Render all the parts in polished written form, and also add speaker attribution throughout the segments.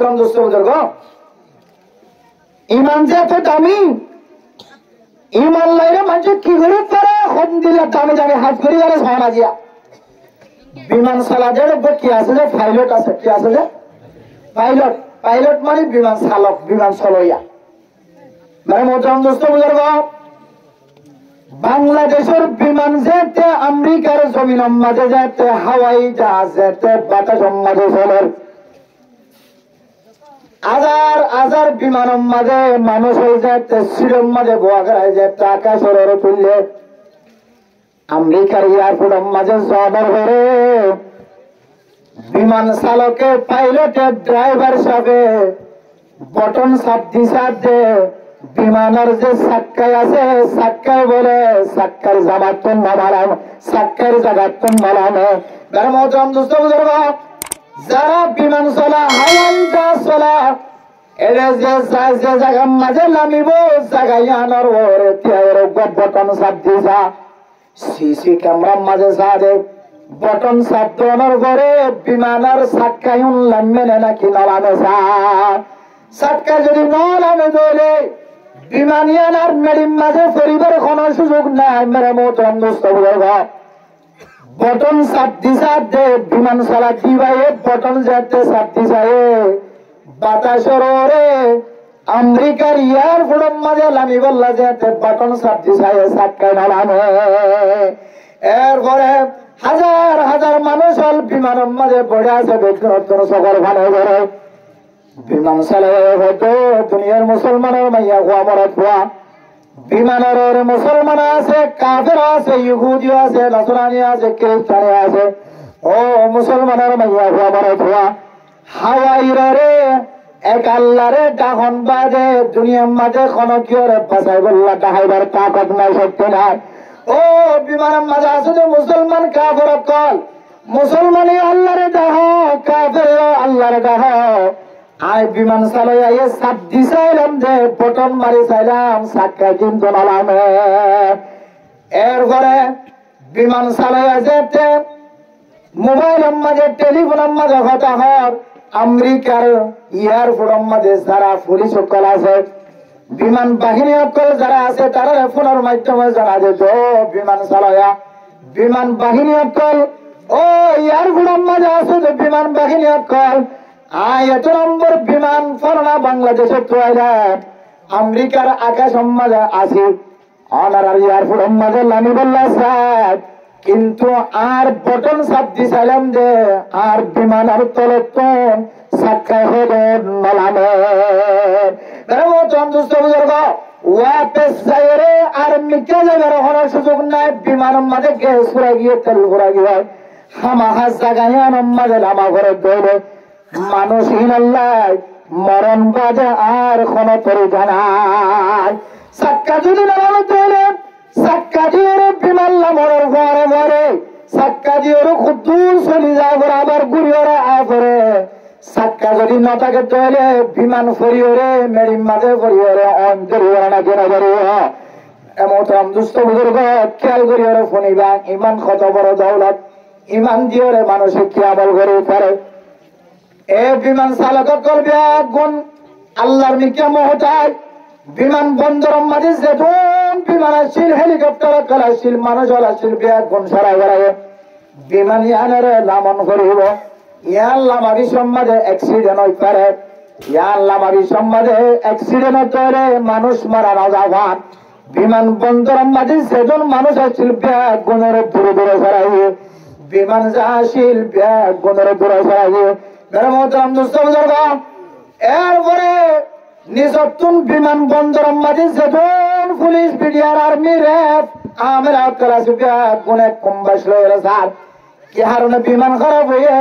Speaker 1: মোহতরম দোস্ত বুজুর্গ, ইমান যে এত দামি, ইমান লাইরে মানুষ কি করে পারে হন দিলে দামে দামে হাত করি গেলে সমাজিয়া বিমান চালাদের কি আছে যে পাইলট আছে, কি আছে যে পাইলট, পাইলট মানে বিমান চালক, বিমান চলইয়া। মানে মোহতরম দোস্ত বুজুর্গ, বাংলাদেশের বিমান যেতে আমেরিকার জমিনের মাঝে যেতে হাওয়াই জাহাজ যেতে বাতাসের মাঝে চলে, হাজার হাজার বিমানের মাঝে মানুষ যেতে সিটের মাঝে বোয়া করায় যেতে আকাশের তুললে আমেরিকার এয়ারপোর্টের মাঝে জবার করে বিমান চালকে পাইলটের ড্রাইভার সাথে বটন চাপ দিছে বিমানের যে চাক্কায় আছে চাক্কায় বলে চাক্কার জামাতন মারাম, চাক্কার জাগাতন মারামে। যারা বিমান চলা হাওয়াই জাহাজ চলা এরা যে যে জায়গার মাঝে নামিব জায়গায় আনার বটন চাপ দিছা, সিসি ক্যামেরার মাঝে সাদে বটন চাপ দেওয়ার পরে বিমানের চাক্কায় নামবে নাকি নলামে চাক্কা যদি নলামে ধরে বিমানিয়ানার মেডির মাঝে পরিবার কোনো সুযোগ নাই। মেরে মোহতরম দোস্ত বুজুর্গ, বটন চাপ দিছা দে বিমান চালা দিবাই বটন যাতে চাপ দিছায় বাতাসর ওরে আমেরিকার এয়ারপোর্টের মাঝে লামি বললা যাতে বটন চাপ দিছায় চাক্কায় নালামে। এরপরে হাজার হাজার মানুষ হল বিমানের মাঝে পড়ে আছে ব্যক্তিগত সকল ভালো করে বিমান চালায় হয়তো দুনিয়ার মুসলমানের মাইয়া খোয়া মরা খোয়া বিমানের মুসলমান আছে, কাফের আছে, ইহুদিও আছে, নাসরানি আছে, খ্রিস্টানি আছে। ও মুসলমানের মাইয়া খোয়া মরা খোয়া হাওয়াইরে এক আল্লাহরে ডাহন বাদে দুনিয়ার মাঝে কোন কিয় বাসাই বললা ডাহাইবার তাকত নাই, শক্তি নাই। ও বিমানের মাঝে আছে যে মুসলমান কাফের কল, মুসলমানই আল্লাহরে ডাহ, কাফের আল্লাহরে ডাহ। আই বিমান চালাই আইয়ে চাপ দি চাইলাম যে বটন মারি চাইলাম চাক্কা কিন্তু নালামে। এরপরে বিমান চালাই আছে মোবাইলের মাঝে টেলিফোনের মাঝে কথা হর আমেরিকার এয়ারপোর্টের মাঝে যারা পুলিশ সকল আছে, বিমান বাহিনী সকল যারা আছে তারা ফোনের মাধ্যমে জানা যেত বিমান চালায়া বিমান বাহিনী সকল ও এয়ারপোর্টের মাঝে আছে যে বিমান বাহিনী সকল এত নম্বর বিমান ফলনা বাংলাদেশের আমেরিকার আকাশ মাঝে আছে অনার এয়ারপোর্টের মাঝে লামি বললা স্যার, কিন্তু আর বটন চাপ দি চাইলাম যে আর বিমান আর তলত চাক্কায় হয়ে নলামে। বুজুর্গ ওয়াপে যাইরে আর মিটে যাবার হওয়ার সুযোগ নাই, বিমানের মাঝে গ্যাস ঘুরা গিয়ে তেল ঘুরা গিয়ে হামাহা জায়গায় মাঝে নামা ঘরে দৌড়ে মানুষহীন আল্লাহ মরণ বাজে আর কোন তরি জানায়। চাক্কা যদি নামানো তৈরি চাক্কা দিয়ে বিমান নামর ঘরে ঘরে চাক্কা দিয়ে খুব দূর চলে যায় আবার ঘুরি ওরা আরে চাক্কা যদি না থাকে তৈরি বিমান ফরিওরে মেরিন মাঝে ফরিওরে অন্তরি নাকি নজরে এমন দুষ্ট বুজুর্গ খেয়াল করি ওরে ফোনিবা ইমান কত বড় দৌলত, ইমান দিয়ে মানুষে কি আমল করে পারে। এ বিমান চালক করবে গুণ আল্লাহর মিকে মহতায় বিমান বন্দরের মাঝে যেদিন বিমান আসছিল হেলিকপ্টার কল আসছিল মানুষ আসছিল গুণ সরাই বেড়ায় বিমান ইয়ানের লামন করিব ইয়ার লামারি সম্মাদে অ্যাক্সিডেন্ট হয়ে পারে, ইয়ার লামারি সম্মাদে অ্যাক্সিডেন্ট তৈরি মানুষ মারা না যাওয়ান বিমান বন্দরের মাঝে যেদিন মানুষ আসছিল গুণের দূরে দূরে সরাইয়ে বিমান যা আসছিল গুণের দূরে সরাইয়ে। এরপরে নিজতুন বিমান বন্দরের মাঝে যেদিন পুলিশ বিডিআর আর্মি র্যাব আমের গুণে কম বাসল কি হারণে বিমান খারাপ হয়ে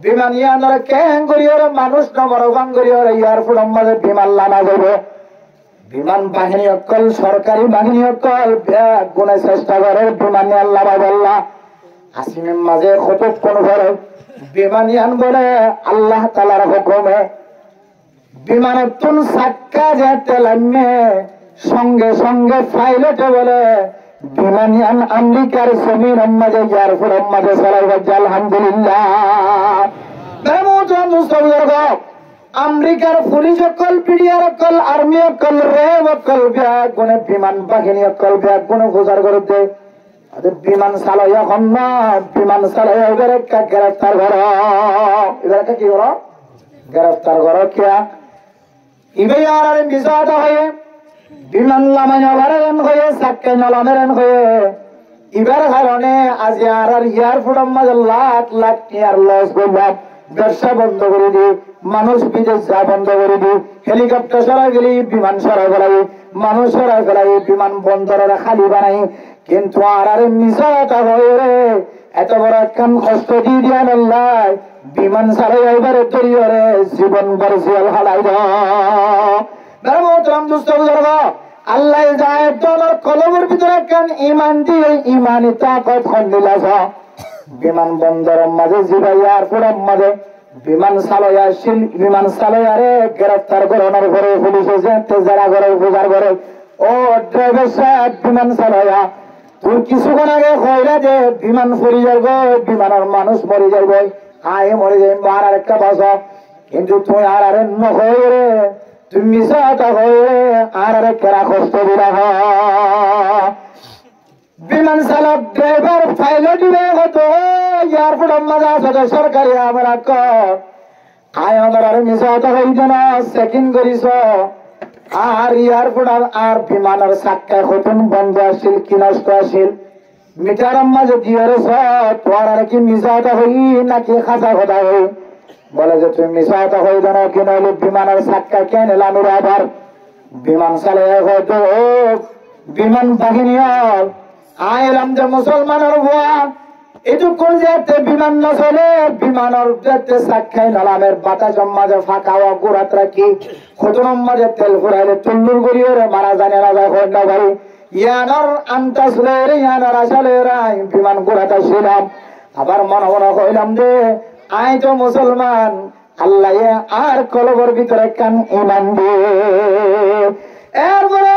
Speaker 1: বিমান ইয়ানোর ক্যাং করি মানুষ নমরবাং করি এয়ারপোর্টের মাঝে বিমান লানা যাবে। বিমান বাহিনী অকল সরকারি বাহিনী অকল গুণে চেষ্টা করে বিমান আল্লাহ বাবল্লা আসিমের মাঝে কতক্ষণ করে বিমানিয়ান বলে আল্লাহ তালার হুকুমে বিমানের তুন চাক্কা যেতে লাগবে সঙ্গে সঙ্গে পাইলটে বলে বিমানিয়ান আমেরিকার জমির মাঝে এয়ারপোর্টের মাঝে চলাই আলহামদুলিল্লাহ। আমেরিকার পুলিশ অকল, পিডিআর অকল, আর্মি অকল, রেব অকল ব্যাগ গুনে, বিমান বাহিনী অকল ব্যাগ গুনে প্রচার করতে বিমান চালয়া হন্য, বিমান চালয়া এবার একটা গ্রেফতার কর, এবার একটা কি করো গ্রেফতার করো। কিয়া ইবে আর বিজাত হয়ে বিমান লামাইন হয়ে চাক্কে নলামেন হয়ে এবার কারণে আজ আর এয়ারপোর্টের মাঝে লাখ লাখ টিয়ার লস করলাম, ব্যবসা বন্ধ করে দি, মানুষ বিদেশ যা বন্ধ করে দি, হেলিকপ্টার সরাই গেলি, বিমান সরাই ফেলাই, মানুষ সরাই ফেলাই, বিমান বন্দরের খালি বানাই। কিন্তু আর মিশাটা হয়ে রে এত বড় একখান কষ্ট দিয়ে দিয়া নল্লাই বিমান চালাই এবারে তৈরি রে জীবন বরজিয়াল হালাই দাম দুষ্ট বুঝার আল্লাহ যায় তোর কলমের ভিতরে একখান ইমান দিয়ে ইমানি তাকত খন্দিলাস। বিমান বন্দরের মাঝে জিবাই এয়ারপোর্টের মাঝে বিমান চালয়া আসছিল, বিমান চালয়ারে গ্রেফতার করানোর পরে পুলিশ যারা করে উপচার করে, ও ড্রাইভার সাহেব বিমান চালয়া তুই কিছুক্ষণ আগে কইলা যে বিমান পড়ে যাবো, বিমানের মানুষ মরে যাইব, আয় মরে যাই আর একটা বাস, কিন্তু তুই আর নয় রে, তুমি মিশাটা হয়ে আর কেরা কষ্ট দিলা। বিমান চালক ড্রাইভার পাইলট হতো এয়ারপোর্টের মাঝে আসতে সরকারি আমরা আয় আমার মিশাটা হয়ে যেন চেকিং করিস, আর এয়ারপোর্ট আর বিমানের চাক্কা কতন বন্ধ আসছিল কি নষ্ট আসছিল মিটারের মাঝে দিয়ে তোমার আর কি মিশাটা হই নাকি খাঁচা কথা হই, বলে যে তুমি মিশাটা হয়ে জানো কি নইলে বিমানের চাক্কা কেন এলাম আবার বিমান চালিয়ে হয়তো ও বিমান বাহিনী আইলাম যে মুসলমানের ভুয়া এটুকুন যাতে বিমান না চলে, বিমানের যাতে চাক্কাই নালামের বাতাসের মাঝে ফাঁকা হওয়া গুড়াত রাখি খতনের মাঝে তেল ফুরাইলে তুল্লুর গড়িয়ে মারা জানে না যায় হয় না ভাই ইয়ানোর আন্তাস রে ইয়ানোর আসলে বিমান গুড়াটা ছিলাম। আবার মনে মনে কইলাম যে আই তো মুসলমান, আল্লাহ আর কলবের ভিতরে কান ইমান দিয়ে এরপরে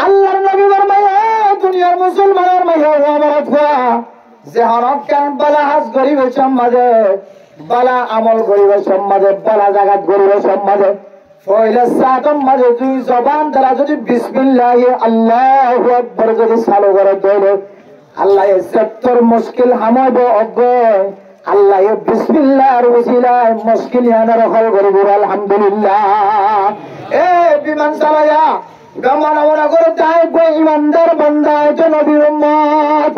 Speaker 1: আল্লাহর নবীর মাইয়া দুনিয়ার মুসলমানের মাইয়া আমার খোয়া যে হনক কান বালা হাজ গরিব সমাজে বালা আমল গরিব সমাজে বালা জাগাত গরিব সমাজে পয়লা সাতম মাঝে দুই জবান দ্বারা যদি বিসমিল্লাহ আল্লাহু আকবার যদি চালু করে দেয় আল্লাহ 70 মুশকিল হামাইব অজ্ঞয়, আল্লাহ বিসমিল্লাহর ওসিলায় মুশকিল ইয়ানার হল করে দিব আলহামদুলিল্লাহ। এ বিমান চালায়া গমনা করে তাই ইমানদার বান্দা তো নবীর উম্মত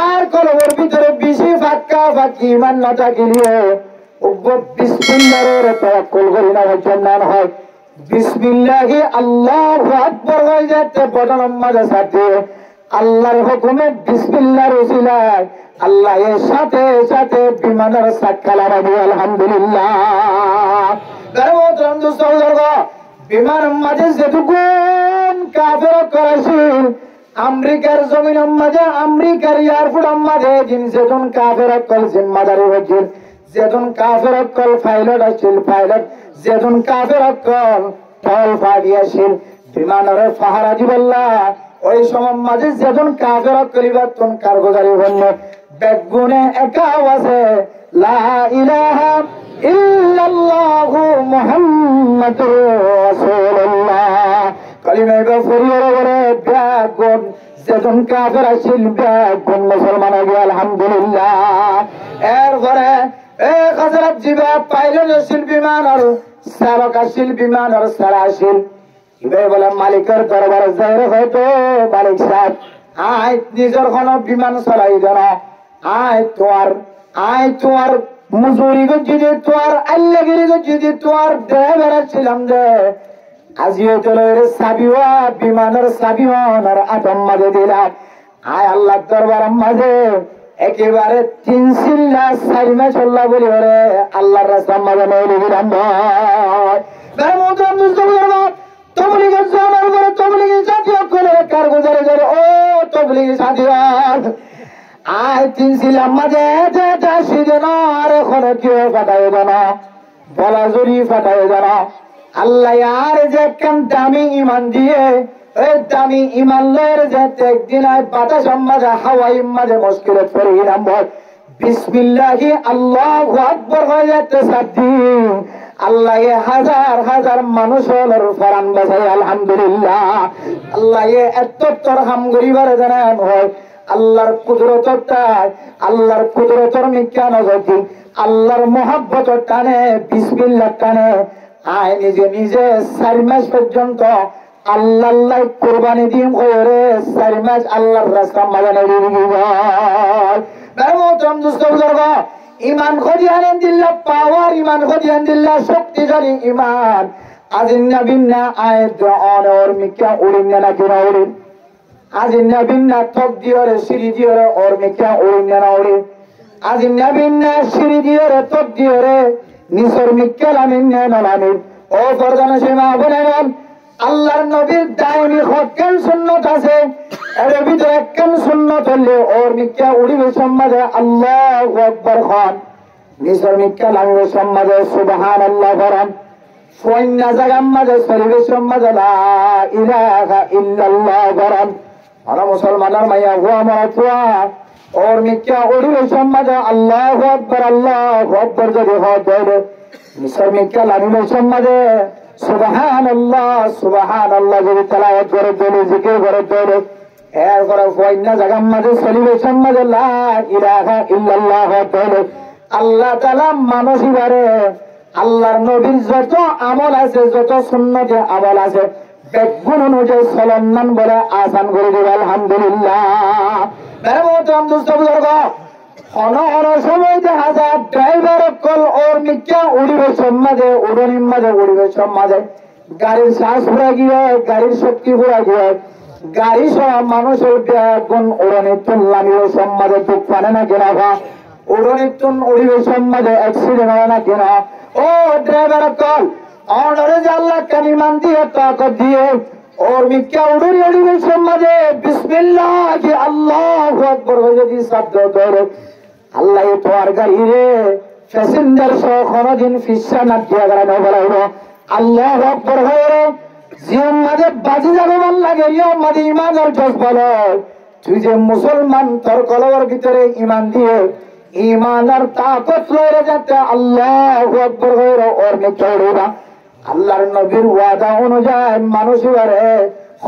Speaker 1: আর কলবের ভিতরে বেশি ফাঁকা ফাঁকি ইমান না থাকিলে বিসমিল্লাহর তাওয়াক্কুল করি না জন্নান হয় বিসমিল্লাহি আল্লাহু আকবার হয়ে যেতে বদন মাঝে সাথে আল্লাহর হুকুমে বিসমিল্লাহর ওসিলায় আল্লাহ এর সাথে সাথে বিমানের সাক্ষা লাগাবো আলহামদুলিল্লাহ। বিমান মাঝে যেটুকুন কাফের করেছিল আমেরিকার জমিনের মাঝে আমেরিকার এয়ারপোর্টের মাঝে যিনি যেজন কাফের কল জিম্মাদারি হচ্ছিল, যেজন কাফের কল পাইলট আসছিল পাইলট, যেজন কাফের কল টল ফাটিয়াছিল বিমানের পাহারা দিবল্লা ওই সময় মাঝে যেজন কাফের কলিবার তন কারগুজারি হন্য বেগুনে একা আছে লা ইলাহা ইল্লাল্লাহু মুহাম্মাদুর রাসূলুল্লাহ কলিমায় ফরিয়ে বলে বেগুন যেজন কাফের আসছিল বেগুন মুসলমান হয়ে আলহামদুলিল্লাহ। এরপরে এক হযরত জিবা পাইলট আসছিল বিমানের চালক আসছিল বিমানের সারা আসছিল এবার বলে মালিকের দরবারে যাই হয়তো মালিক সাহেব আয় নিজের কোন বিমান চলাই যেন আয় তোমার মজুরি যদি তোমার আল্লাগিরি যদি তোমার দেহ বেড়াচ্ছিলাম যে আজিও চলে সাবিওয়া বিমানের সাবিওয়ার আতম মাঝে দিলাম আয় আল্লাহ দরবার মাঝে একেবারে 3 সিল্লা 4 মাস আল্লাহ বলি ওরে আল্লাহর রাস্তার মাঝে নইলে দিলাম তবলিগের জানার করে তবলিগের জাতীয় করে কারগুজারি করে ও তবলিগের জাতীয় আয় 3 সিলাম মাঝে যেন আর এখন কেউ ফাটাই যেন বলা জড়ি ফাটাই যেন আল্লাহ আর যে কেন দামি ইমান দিয়ে ওই দামি ইমান লয়ের যেতে একদিন আয় বাতাস মাঝে হাওয়াই মাঝে মুশকিলে পড়ে গেলাম বল বিসমিল্লাহি আল্লাহু আকবার হয়ে যেতে সাথী আল্লাহ হাজার হাজার মানুষের ফরান বাজাই আলহামদুলিল্লাহ। আল্লাহ এত তোর হাম গরিবার জানান হয় আল্লাহর কুদরতটা, আল্লাহর কুদরতর মিথ্যা নজরটি, আল্লাহর মোহাব্বতর টানে বিসমিল্লাহ টানে আয় নিজে নিজে 4 মাস পর্যন্ত আল্লাহ কোরবানি দিন করে 4 মাস আল্লাহর রাস্তা মাজানে ইমান খদিয়ান দিল্লা পাওয়ার, ইমান খদিয়ান দিল্লা শক্তিশালী ইমান। আজিন্না বিন্না আয়াত অনর মিকা উড়িন না কিনা উড়িন, আজিন্না বিন্না থক দিওরে সিঁড়ি দিওরে ওর মিকা উড়িন না উড়িন, আজিন্না বিন্না সিঁড়ি দিওরে থক দিওরে নিসর মিকা লামিন না নামিন। ও ফরজানা সীমা বলেন আল্লাহর নবীর দায়নি হকেন সুন্নত আছে, এর ভিতরে একখান সুন্নত হলে ওর মিকা উড়িবে সম্মাদে আল্লাহু আকবার খান, নিসর মিকা লামিবে সম্মাদে সুবহানাল্লাহ ফরান, সৈন্য জাগাম মাঝে শরীরে সম্মাদে লা ইলাহা ইল্লাল্লাহ ফরান। আমরা মুসলমানের মাইয়া হুয়া মাতুয়া ওর মিকা উড়িবে সম্মাদে আল্লাহু আকবার যদি হয় দেবে নিসর মিকা লামিবে সম্মাদে সুবহানাল্লাহ সুবহানাল্লাহ যদি তেলাওয়াত করে দেবে জিকির করে দেবে এরপরে সৈন্য জাগাম মাঝে শরীরে সম্মাদে লা ইলাহা ইল্লাল্লাহ দেবে। আল্লাহ তাআলা মানসিবারে আল্লাহর নবীর যত আমল আছে, যত সুন্নতে আমল আছে বেগুন অনুযায়ী চলমান বলে আসান করে দেবে আলহামদুলিল্লাহ। সময় দেখা যায় ড্রাইভার কল ওর মিথ্যা উড়িবে সম্মাদে উড়নির মাঝে উড়িবে সম্মাদে গাড়ির শ্বাস ফুরা গিয়ে, গাড়ির শক্তি ফুরা গিয়ে গাড়ি সহ মানুষের বেগুন উড়নি তুন নামিবে সম্মাদে দুঃখ পানে না কিনা ভা উড়নির তুন উড়িবে সম্মাদে অ্যাক্সিডেন্ট হয় না কিনা। ও ড্রাইভার কল অনরে যে আল্লাহ কানিমান দিয়ে তাকত দিয়ে ওর মিথ্যা উড়নি উড়িবে সম্মাদে বিসমিল্লাহ কি আল্লাহু আকবার যদি শব্দ ধরে আল্লাহ তোমার গাড়ি রে প্যাসেঞ্জার সহ কোনদিন ফিসা না দিয়া গাড়ি বলাইব আল্লাহু আকবার হয়ে জীবন মাঝে বাজি যাবে ভাল লাগে মাঝে ইমানের জজ বলো তুই যে মুসলমান তোর কলবের ভিতরে ইমান দিয়ে ইমানের তাকত লয়ে যাতে আল্লাহু আকবার হয়ে ওর মিথ্যা উড়িবা আল্লাহর নবীর ওয়াদা অনুযায়ী মানুষ এবারে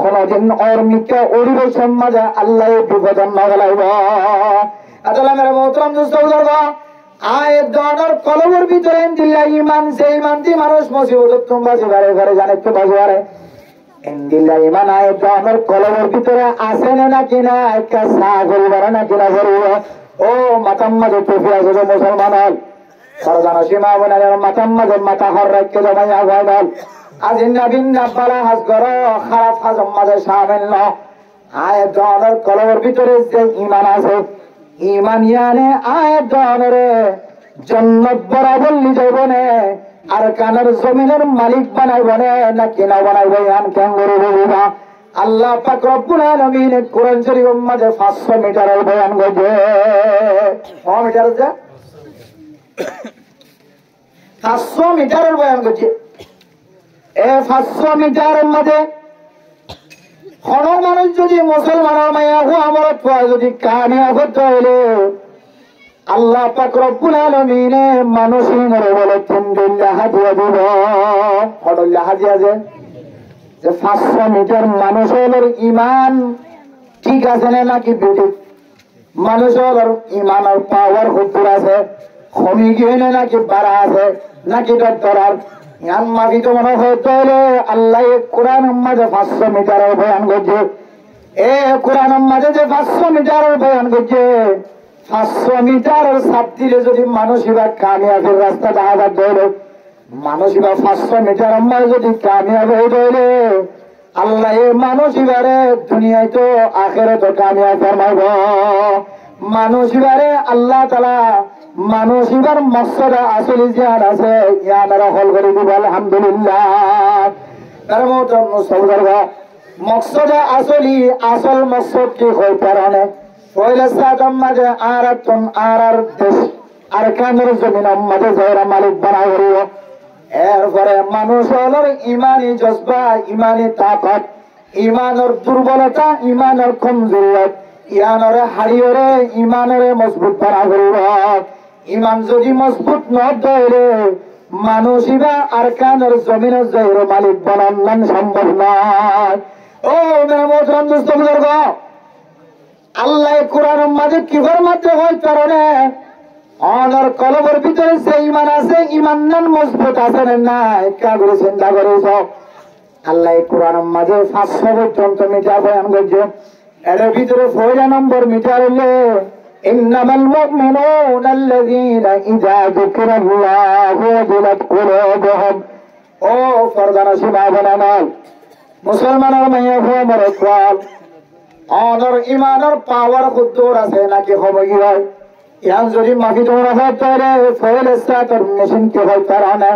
Speaker 1: কোনদিন ওর মিথ্যা উড়িবে সমাজে আল্লাহ বিপদন না গলাইব। আসলে মেরে মোহতরম দোস্ত বুজুর্গ আয়াত দোয়ানোর কলমের ভিতরে ইনদিল্লাহ ঈমান, সেই ঈমান দিয়ে মানুষ মুসিবত তোমরা যেবারে ঘরে জানে তো বাজবারে ইনদিল্লাহ ঈমান আয়াত দোয়ানোর কলমের ভিতরে আছে না কিনা একটা সাগর বারে না কিনা বলব। ও মাথার মাঝে টুপি আছে যে মুসলমান হল সরজানা সীমা বনালের মাথার মাঝে মাথা হর রাখতে জমাইয়া হয় বল আজিন্না বিন্না বালা হাজ গর খারাপ হাজম মাঝে শামিল ন আয়াত দোয়ানোর কলমের ভিতরে যে ঈমান আছে ইমান ইয়ানে আয়াত দোয়ানোরে জান্নাত বরাবর নিজাইবনে আর কানের জমিনের মালিক বানাইবনে না কিনা বানাইব ইয়ান কেন করে বলবা। আল্লাহ পাক রব্বুল আলামিন কোরআন শরীফের মধ্যে 500 মিটারের বয়ান করছে। কত মিটার আছে? 500 মিটারের বয়ান করছে। এই 500 মিটারের মধ্যে কোন মানুষ যদি মুসলমানের মায়া হুয়া আমলত পায় যদি কামিয়াব হতে হলে আল্লাহ পাক রব্বুল আলামিন মানুষের বলে 3 হাদিয়া দিব। কত হাদিয়া আছে? যে 500 মিটার মানুষের ইমান ঠিক আছে নাকি বেঠিক, মানুষের ইমানের পাওয়ার হুজুর আছে কমি গিয়ে নাকি বাড়া আছে নাকি ডরার ইয়ান মাগি তো মনে হতে হলে আল্লাহ কোরআনের মাঝে 500 মিটারের বয়ান করছে। এ কোরআনের মাঝে যে 500 মিটারের বয়ান করছে 500 মিটারের সাপ দিলে যদি মানুষ এবার কামিয়াবের রাস্তা দেখা যাবে মানুষ এবার 500 মিটারের মাঝে যদি কামিয়াব হয়ে যাবে আল্লাহ মানুষ এবারে দুনিয়ায় তো আখেরাতে কামিয়াব ফরমাইব। মানুষ এবারে আল্লাহ তাআলা মানুষ এবার মকসদে আসলি জিয়ান আছে ইয়ানারা হল করে দিব আলহামদুলিল্লাহ। তার মতো সৌদর্গ মকসদে আসলি আসল মকসদ কি হই পারে পয়লা সাদম মাঝে আর দেশ আর কানের জমিন মাঝে যারা মালিক বানা করিব। এরপরে মানুষ হল ইমানি জজবা, ইমানি তাকত, ইমানের দুর্বলতা, ইমানের কমজোরিয়ত ইয়ানরে হারিয়রে ইমানরে মজবুত বানা করিব। ইমান যদি মজবুত ন হইলে মানুষিবা আর কানের জমিনের জহির মালিক বনান সম্ভব নয়। ও মেরে মোহতরম দোস্ত বুজুর্গ, আল্লাহ কোরআনের মাঝে কিফার মাধ্যমে হয় কারণে অনর কলবের ভিতরে যে ইমান আছে, ইমান নান মজবুত আছে না কাগরে চিন্তা করে সব আল্লাহ কোরআনের মাঝে 500 পর্যন্ত মিটার বয়ান করছে। এর ভিতরে 4 নম্বর মিটার হলো ইন্নামাল মুমিনুনা আল্লাযীনা ইযা যুকিরাল্লাহু ওয়াজিলাত কুলুবুহুম। ও ফরদানা সীমা বানানাল মুসলমানের মাইয়া হওয়া মরে কোয়াল অনর ইমানের পাওয়ার কুদ্দুর আছে নাকি হবে কি হয় ইয়ান যদি মাফি তোমরা হয় তাহলে ফেল স্টার্টার মেশিন কে হয় তার না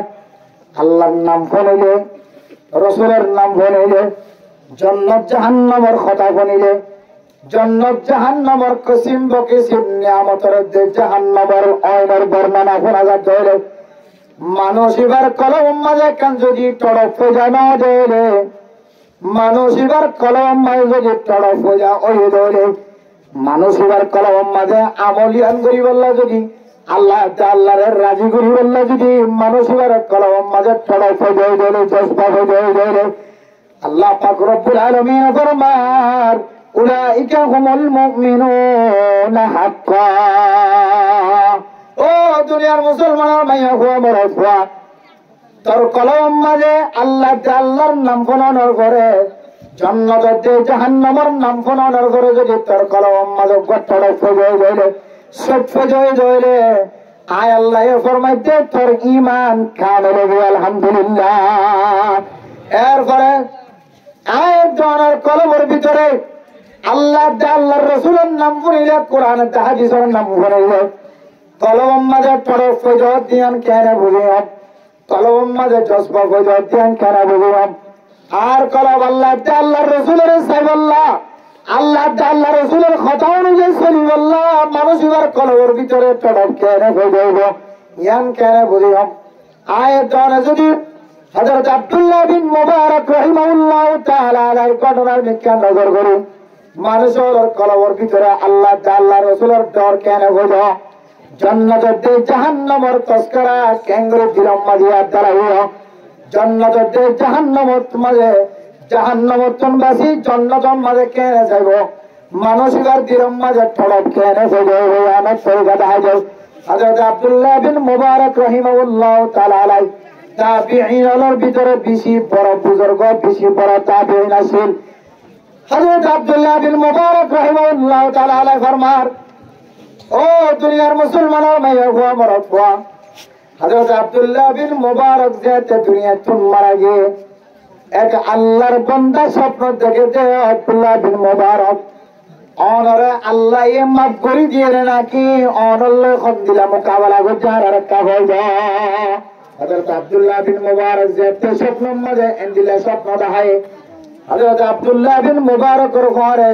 Speaker 1: আল্লাহর নাম ফোনিলে, রসুলের নাম ফোনিলে, জান্নাত জাহান্নামের কথা ফোনিলে, জান্নাত জাহান্নামের কিসিম বকিসিম নিয়ামতের জাহান্নামের আয়নার বর্ণনা শোনা যাচ্ছে হলে মানুষ এবার কলম মাঝে কান যদি টড়প জানা দেলে, মানুষ এবার কলম মাঝে যদি টড়প যা ওই দলে, মানুষ এবার কলম মাঝে আমলিয়ান করি বললা যদি আল্লাহ আল্লাহর রাজি করি বললা যদি মানুষ এবার কলম মাঝে টড়প জয় দলে জজবা জয় দলে আল্লাহ পাক রব্বুল আলামিন ফরমান উলাইকা হুমুল মুমিনুনা হাক্কা। ও দুনিয়ার মুসলমানের মাইয়া হুয়া বড় হুয়া তোর কলম মাঝে আল্লাহ আল্লাহর নাম ফোনানোর করে জান্নাতে জাহান্নামের নাম ফোনানোর করে যদি তোর কলম মাঝে গট্টড় ফজয় গইলে সব ফজয় গইলে আয় আল্লাহ ফরমাইতে তোর ঈমান কামেল হবে আলহামদুলিল্লাহ। এরপরে আয় জানার কলমের ভিতরে আল্লাহ আল্লাহর রাসূলের নাম ফোনাইলে কোরআন হাদিসের নাম ফোনাইলে কলম মাঝে টড় ফজয় দিয়ান কেন বুঝিও, কলম মাঝে জজবা ফজয় দিয়ান কেন বুঝিও। আর কলম আল্লাহ আল্লাহর রাসূলের সাইবাল্লাহ আল্লাহ আল্লাহ রাসূলের কথা অনুযায়ী চলিবাল্লাহ মানুষ এবার কলমের ভিতরে টড় কেন ফজয়ব ইয়ান কেন বুঝিও। আয় জানে যদি হযরত আব্দুল্লাহ বিন মুবারক রাহিমাহুল্লাহ তাআলা আলাইহির ঘটনার বিজ্ঞান নজর করি মানুষের কলমের ভিতরে আল্লাহ আল্লাহ রাসূলের ডর কেন বুঝো, জান্নাতে জাহান্নামের তস্করা কেঙ্গরে দিলাম মাঝে দাঁড়াইও, জান্নাতে জাহান্নামের মাঝে জাহান্নামের তনবাসী জান্নাতের মাঝে কেনে যাইব মানসিকার দিলাম মাঝে ঠড়ক কেনে যাইব অনেক তরিকা দেখা যায়। হযরত আব্দুল্লাহ বিন মুবারক রাহিমাহুল্লাহ তাআলা আলাইহি তাবিঈনের ভিতরে বেশি বড় বুজুর্গ বেশি বড় তাবিঈন আছেন। হযরত আব্দুল্লাহ বিন মুবারক রাহিমাহুল্লাহ তাআলা আলাইহি ফরমান ও দুনিয়ার মুসলমানের মাইয়া হুয়া মরদ হুয়া হযরত আব্দুল্লাহ বিন মুবারক যেতে দুনিয়া থেকে মারা গিয়ে এক আল্লাহর বান্দা স্বপ্ন দেখেছে আব্দুল্লাহ বিন মুবারক অনরে আল্লাহ মাফ করে দিয়ে নাকি অনল্লে খন দিলা মোকাবেলা করছে আর একটা হয়ে যায়। হযরত আব্দুল্লাহ বিন মুবারক যেতে স্বপ্ন মাঝে এন্দিলা স্বপ্ন দেখায় হযরত আব্দুল্লাহ বিন মুবারকের ঘরে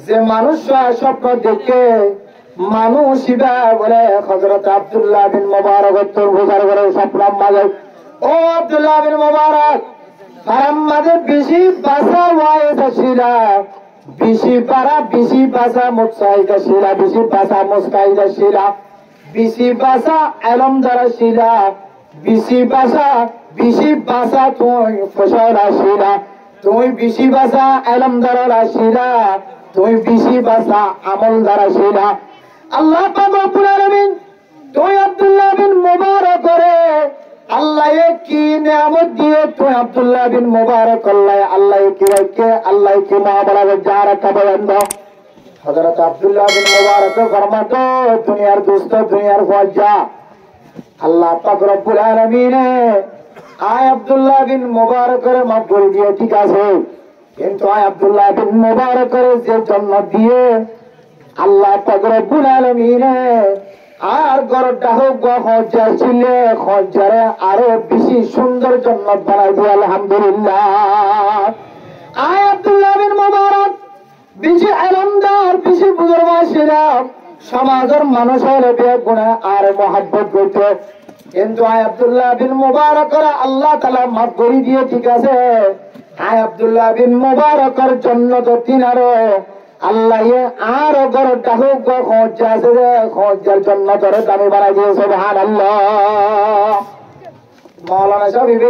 Speaker 1: যে মানুষ স্বপ্ন দেখে মানুষ বলে হযরত আব্দুল্লাহ বিন মুবারক তোর বোঝার করে স্বপ্ন মাঝে ও আব্দুল্লাহ বিন মুবারক হারাম মাঝে বেশি বাসা ওয়াইদাছিলা বেশি পারা বেশি বাসা মুসাইদাছিলা বেশি বাসা মুস্কাইদাছিলা বেশি বাসা আলম দারাছিলা বেশি বাসা তুই ফসল আসিলা তুই বেশি বাসা আলম দারাছিলা তুই বেশি বাসা আমল দারাছিলা। আল্লাহ পাক রব্বুল আলামিন তুই আব্দুল্লাহ বিন মুবারক করে আল্লাহ কি নিয়ামত দিয়ে তুই আব্দুল্লাহ বিন মুবারক আল্লাহ কি মহাবলা যারা বয়ান দাও। হযরত আব্দুল্লাহ বিন মুবারক ফরমাতো দুনিয়ার দোস্ত দুনিয়ার ফজা আল্লাহ পাক রব্বুল আলামিন আয় আব্দুল্লাহ বিন মুবারকের মাফ করে দিয়ে ঠিক আছে, কিন্তু আয় আব্দুল্লাহ বিন মুবারকের যে জন্ম দিয়ে আল্লাহ পাক রব্বুল আলামিন আর গরটা হোক হজ্জার ছিলে হজ্জারে আরো বেশি সুন্দর জান্নাত বানাই দিয়ে আলহামদুলিল্লাহ। আয় আব্দুল্লাহ বিন মুবারক বেশি আলমদার বেশি বুজুর্গরা সমাজের মানুষের বেগুনা আর মহব্বত করতে, কিন্তু আয় আব্দুল্লাহ বিন মুবারকের আল্লাহ তাআলা মাফ করে দিয়ে ঠিক আছে। আয় আব্দুল্লাহ বিন মুবারকের জান্নাত তিনারো আল্লাহ আরো গরটা হোক হজ্জা আছে হজ্জার জান্নাতের দামি বানাই দিয়ে সুবহানাল্লাহ। মৌলানা সাহেব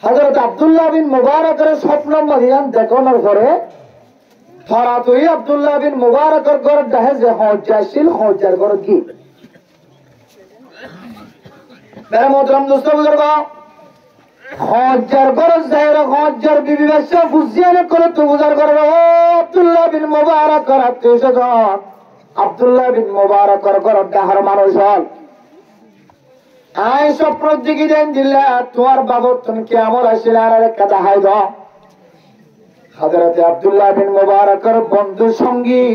Speaker 1: হযরত আব্দুল্লাহ বিন মুবারকের স্বপ্ন মদিয়ান দেখানোর পরে ধরা তুই আব্দুল্লাহ বিন মুবারকের ঘর দেখে যে হজ্জাশীল হজ্জার ঘর কি মেরে মোহতরম দোস্ত বুজুর্গ হজ্জার ঘর যাইরা হজ্জার বিবি বাদশা ফুজিয়ানে করে তো বুঝার করে ও আব্দুল্লাহ বিন মুবারকের আত্মীয়স্বজন আব্দুল্লাহ বিন মুবারকের ঘর ডাহার মানুষ হল আয় স্বপ্ন দিকে দেন দিল্লা তোমার বাবর তুমি কেমন আসলে আর একটা দেখাই দাও হযরতে আব্দুল্লাহ বিন মুবারকের বন্ধু সঙ্গী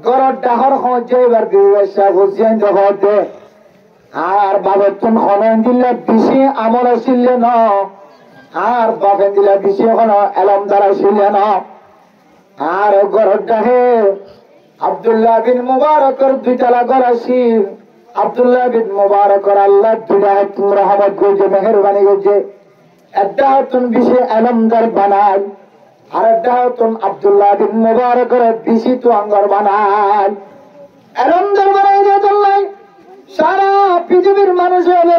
Speaker 1: গরর ডাহর হজ্জে এবার বিবেশা বুঝিয়েন জগতে আর বাবর তুমি হনন দিল্লা বেশি আমল আসলে ন আর বাবেন দিল্লা বেশি হন এলমদার আসলে ন আর গরর ডাহে আব্দুল্লাহ বিন মুবারকের দুইতলা ঘর আসিল আব্দুল্লাহ বিন মুবারকের আল্লাহ দুনিয়া তুমি রহমত করছে মেহেরবানি করছে একটা হতুন বেশি এলমদার বানায় আর একটা হতুন আব্দুল্লাহ বিন মুবারকের বেশি তো আঙ্গর বানায় এলমদার বানাই দিয়ে সারা পৃথিবীর মানুষ হলে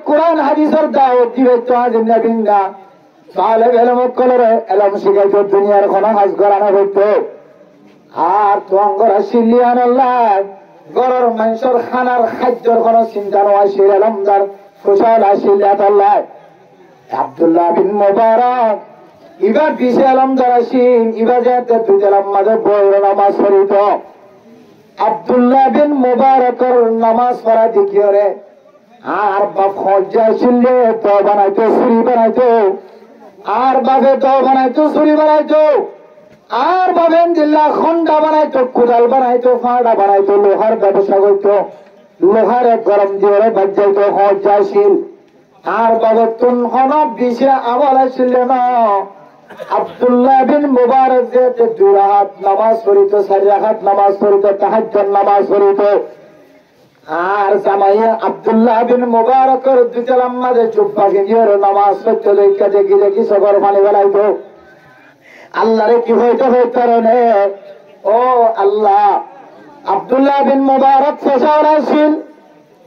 Speaker 1: কোরআন হাদিসের দাওয়াত দিবে তো আজ না তাহলে এলম কলরে এলম শিখাইতো দুনিয়ার কোনো হাজ করানো হইতো আর তো আঙ্গর সিলিয়ান আল্লাহ গরর মানুষের খানার খাদ্যর কোন চিন্তা নয় সে এলমদার ফসল আসিল আল্লাহ আব্দুল্লাহ বিন মুবারক ইবার বিশে এলমদার আসিল ইবার যাতে দুজলাম মাঝে বইর নামাজ পড়িত আব্দুল্লাহ বিন মুবারকের নামাজ পড়া দেখিও রে আর বাপ হজ্জা আসিল তো বানাইতো ছুরি বানাইতো আর বাপে তো বানাইতো ছুরি বানাইতো আর বাবেন দিল্লা খন্ডা বানাইতো কুদাল বানাইতো ফাড়া বানাইতো লোহার ব্যবসা করতো লোহার গরম দিয়ে বাজাইতো হজ্জাশীল আর বাবার তুন হন বিশে আমল আসিল না আব্দুল্লাহ বিন মুবারক যে 2 রাকাত নামাজ পড়িত 4 রাকাত নামাজ পড়িত তাহাজ্জুদ নামাজ পড়িত আর জামাইয়া আব্দুল্লাহ বিন মুবারকের দুজলাম মাঝে চুপ্পা গিয়ে নামাজ পড়তে দেখা দেখি দেখি সগর পানি বেলাইতো আল্লাহ রে কি হইতে কারণে ও আল্লাহ আব্দুল্লাহ বিন মুবারক ফসল আসিল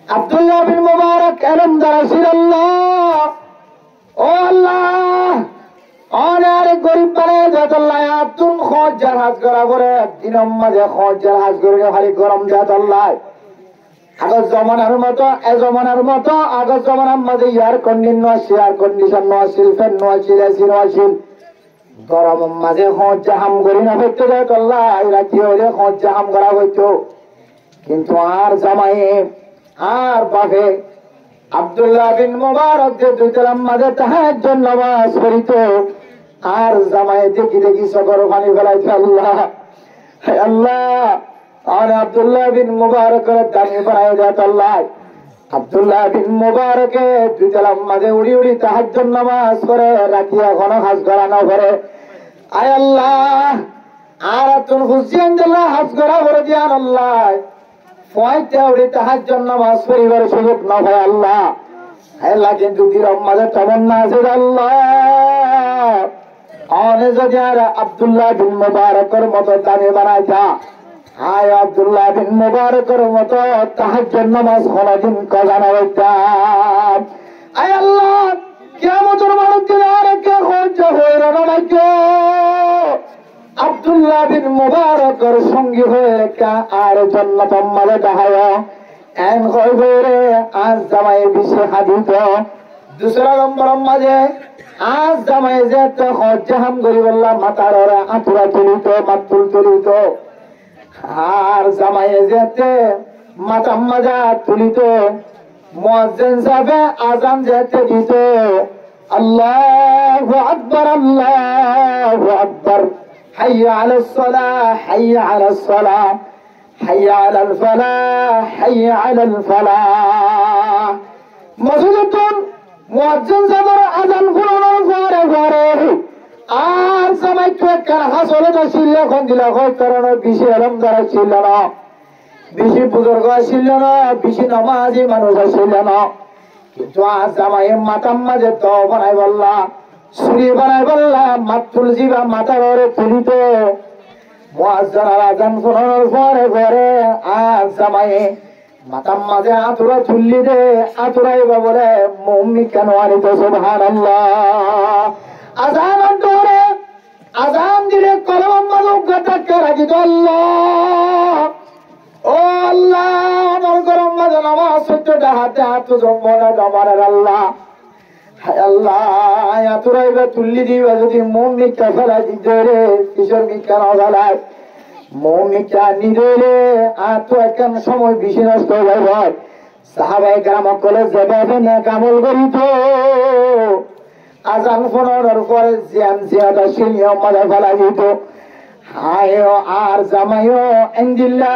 Speaker 1: আব্দুল্লাহ বিন মুবারক এলমদার আসিল আল্লাহ ও আল্লাহ অনারে গরিব বানায় যাতল্লাহ তুম হজ্জার হাজ করা করে দিনম মাঝে হজ্জার হাজ করে খালি গরম যাতল্লাহ আগত জমানার মতো আগত জমানার মাঝে এয়ার কন্ডিশন আসিল ফ্যান আসিল এসি আসিল গরম মাঝে হজ্জা হাম করি না হইতে যায় আল্লাহ রাখি হইলে হজ্জা হাম করা হইতো কিন্তু আর জামাইয়ে আর বাপে আব্দুল্লাহ বিন মুবারক যে দুইতলার মাঝে তাহাজ্জুদ নামাজ পড়িত আর জামাই দেখি দেখি সগর পানি ফেলাইতো আল্লাহ আল্লাহ আর আব্দুল্লাহ বিন মুবারকের দামি বানাই দেয় আল্লাহ আব্দুল্লাহ বিন মুবারকে দুইতলার মাঝে উড়ি উড়ি তাহাজ্জুদ নামাজ পড়ে রাখিয়া ঘন হাজ করানো করে আয় আল্লাহ আর তুন হুসেন দিল্লাহ হাজ করা করে দিয়ান আল্লাহ ফয়তে উড়ি তাহাজ্জুদ নামাজ পড়িবার সুযোগ না হয় আল্লাহ আল্লাহ কিন্তু দিরম মাঝে তামান্না আছে আল্লাহ অনে যদি আর আব্দুল্লাহ বিন মুবারকের মতো দামি বানাইতা আয় আব্দুল্লাহ বিন মুবারকের মতো তাহাজ্জুদ নামাজ কোনদিন কাজানা হইতাম আয় আল্লাহ কিয়ামতের মাঠে দিন আরেকটা হজ্জা হইরা নামাজ আব্দুল্লাহ বিন মুবারকের সঙ্গী হয়ে আর জান্নাত মালে দাহায় এন হইরে আজ জামাই বিশে হাদিত দুসরা নম্বর মাঝে আজ জামাই যে হজ্জা হাম করি বললাম মাথার আঁতুরা তুলিত মাতুল তুলিত আর জামাই যেতে মাথা মাজা তুলিত মুয়াজ্জিন সাহেব আযান যেতে দিত আল্লাহু আকবার হাইয়া আলাস সালাহ হাইয়া আলাস সালাহ হাইয়া আলাল ফালাহ হাইয়া আলাল ফালাহ মসজিদুন মুয়াজ্জিন সাহেব আযান ফুরানোর পরে পরে আর জামাই তো কার হাসলে তো ছিল কোন দিলা হয় কারণ বেশি এলমদার ছিল না বেশি বুজুর্গ ছিল না বেশি নামাজি মানুষ ছিল না কিন্তু আজ জামাই মাতাম মাঝে তো বানাই বললা ছুরি বানাই বললা মাতুল জিবা মাথার ওরে তুলিত মুয়াজ্জিন আযান শোনানোর পরে পরে আজ জামাই মাতার মাঝে আতুরা তুললি দে আতুরাই বলে মম্মি কেন আনিত সুবহানাল্লাহ। আজান অন্তরে আজান দিলে কলম মাঝে রাখিত আল্লাহ ও আল্লাহ আমার গরম মাঝে নামাজ সত্যটা হাতে হাত জম্বনা জমানের আল্লাহ হায় আল্লাহ আতুরাইবা তুললি দিবা যদি মম্মিকা ফেলা দিতে রে কিশোর মিকা না ফেলায় মৌমিকা নিদলে আর তো একখান সময় বেশি নষ্ট হয়ে যায় সাহাবাই গ্রাম কলেজ যাবে না কামল করিত আজান ফোনের পরে জিয়ান জিয়াদা সিনিয়র মাঝে ফেলা দিত হায় আর জামাইও এন্দিল্লা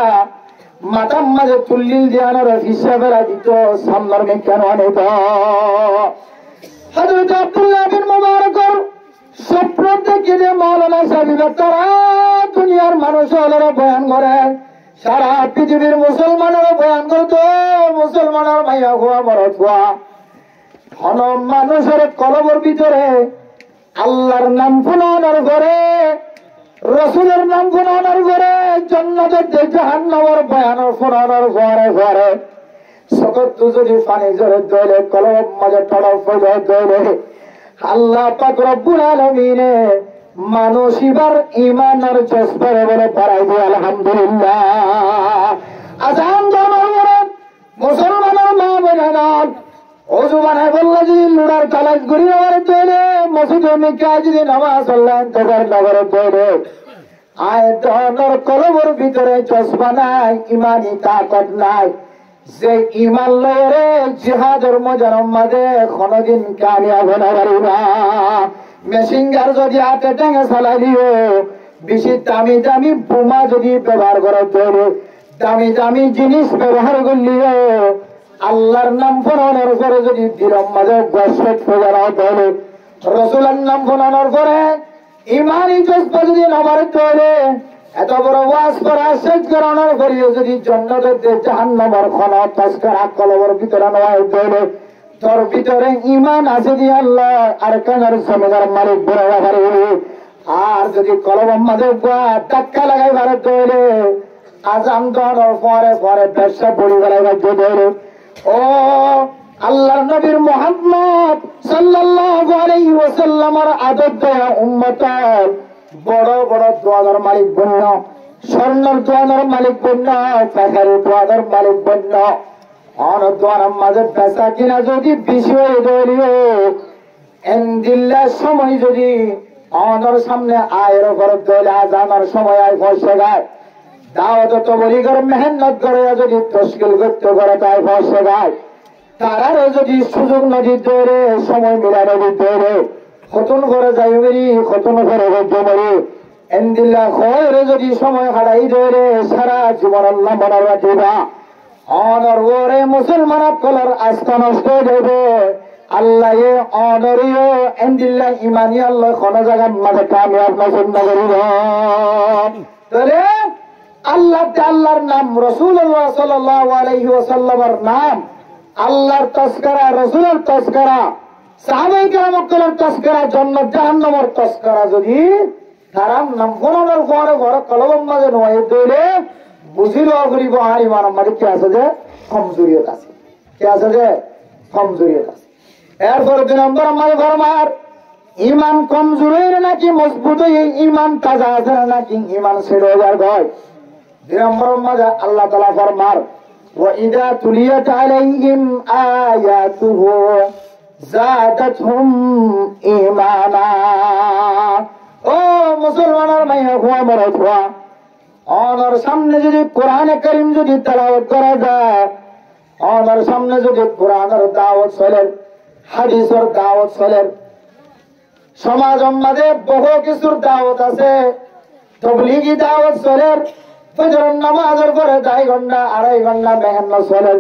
Speaker 1: মাতার মাঝে তুল্লিল দিয়ানোর হিসা ফেলা দিত সামনের মেঘান অনেক হযরত আব্দুল্লাহ বিন মুবারক স্বপ্ন থেকে যে মৌলানা সাহেব তারা দুনিয়ার মানুষেরা বয়ান করে সারা পৃথিবীর মুসলমানেরা বয়ান করতো মুসলমানের মাইয়া খোয়া মরদ খোয়া ঘন মানুষের কলবের ভিতরে আল্লাহর নাম ফোনানোর ঘরে রসুলের নাম ফোনানোর ঘরে জান্নাতের জাহান্নামের বয়ানের ফোনানোর ঘরে ঘরে সকল যদি পানি জোরে দইলে কলব মাঝে টড়ক হয়ে দইলে আল্লাহ পাক রব্বুল আলামিনে মানুষ এবার ঈমানের জজবারে বলে পারাই দিয়ে আলহামদুলিল্লাহ। আজান জানার পরে মুসলমানের মা বোনেরা ওযু বানায় বলল যদি লুড়ার তালাশ করি আমার তৈরে মসজিদে মিকায় যদি নামাজ আল্লাহ তোর নগরে তৈরে আয় ধরনের কলবের ভিতরে জজবা নাই ঈমানি তাকত নাই যে ইমান লয়ে জিহাদের ময়দানের মাঝে কোনদিন কামিয়াব না পারিবা। মেশিনগার যদি হাতে টেঙে চালাই দিও বেশি দামি দামি বোমা যদি ব্যবহার করা তৈরি দামি দামি জিনিস ব্যবহার করলিও আল্লাহর নাম ফোনানোর পরে যদি দিলম মাঝে গসত ফোজানো তৈরি রসুলের নাম ফোনানোর পরে ইমানি জজবা যদি নামার তৈরি এত বড় ওয়াজ করা শেষ করানোর করিও যদি জান্নাতের জাহান্নামের খন তস্করা কলবের ভিতরে নয় তৈরি তোর ভিতরে ঈমান আছে দি আল্লাহ আর কানার জমিদার মালিক বড় পারে আর যদি কলবের মাঝে ধাক্কা লাগাই পারে তৈরি আজান দেওয়ার পরে পরে ব্যবসা পড়ি গেলাই তৈরি ও আল্লাহর নবীর মুহাম্মদ সাল্লাল্লাহু আলাইহি ওয়াসাল্লামের আদব দেয়া উম্মতের বড় বড় দোয়াদার মালিক বন্য স্বর্ণের দোয়াদার মালিক বন্য পাখারের দোয়াদার মালিক বন্য অন দোয়ার মাঝে পেশা কিনা যদি বেশি হয়ে দৌড়িও এন্দিল্লার সময় যদি অনর সামনে আয়ের ঘর দৌড়ে আজানোর সময় আয় ফসে গায় দাওয়াত তো বলি করে মেহনত করে যদি তশকিল করতে করে তাই ফসে গায় তারারও যদি সুযোগ নদীর দৌড়ে সময় মিলা নদীর দৌড়ে খতন করে যাই বেরি খতন করে গদ্য মরি এন্দিল্লা খয়ের যদি সময় হারাই ধরে সারা জীবন আল্লাহ মনার রাখিবা অনর ওরে মুসলমান কলার আস্থা নষ্ট দেবে আল্লাহ এ অনরিও এন্দিল্লা ইমানি আল্লাহ কোন জায়গার মাঝে কামিয়াব নজন্য করিব তাহলে আল্লাহ আল্লাহর নাম রাসূলুল্লাহ সাল্লাল্লাহু আলাইহি ওয়াসাল্লামের নাম আল্লাহর তাজকিরা রাসূলের তাজকিরা সাহাবায়ে কেরামের তাজকিরা জান্নাত জাহান্নামের তাজকিরা যদি তারাম নাম ফোনানোর পরে ঘরে কলবের মাঝে নয় দইলে বুঝিল করিব আর ইমান আমাদের কি আছে যে কমজোরিয়ত আছে কি আছে যে কমজোরিয়ত আছে এরপর 2 নম্বর আমাদের ফরমার ইমান কমজোর হইলে নাকি মজবুত হই ইমান তাজা আছে নাকি ইমান ছেড়ে যার গয় 2 নম্বর মাঝে আল্লাহ তাআলা ফরমার وَإِذَا تُلِيَتْ عَلَيْهِمْ آيَاتُهُ زَادَتْهُمْ إِيمَانًا ও মুসলমানের মাইয়া খোয়া মরে খোয়া অনর সামনে যদি কোরআনে কারীম যদি তেলাওয়াত করা যায় অনর সামনে যদি কোরআনের দাওয়াত চলে হাদিসের দাওয়াত চলে সমাজের মাঝে বহু কিছুর দাওয়াত আছে তাবলীগী দাওয়াত চলে ফজরের নামাজের পরে 2 ঘন্টা 2.5 ঘন্টা মেহনত চলে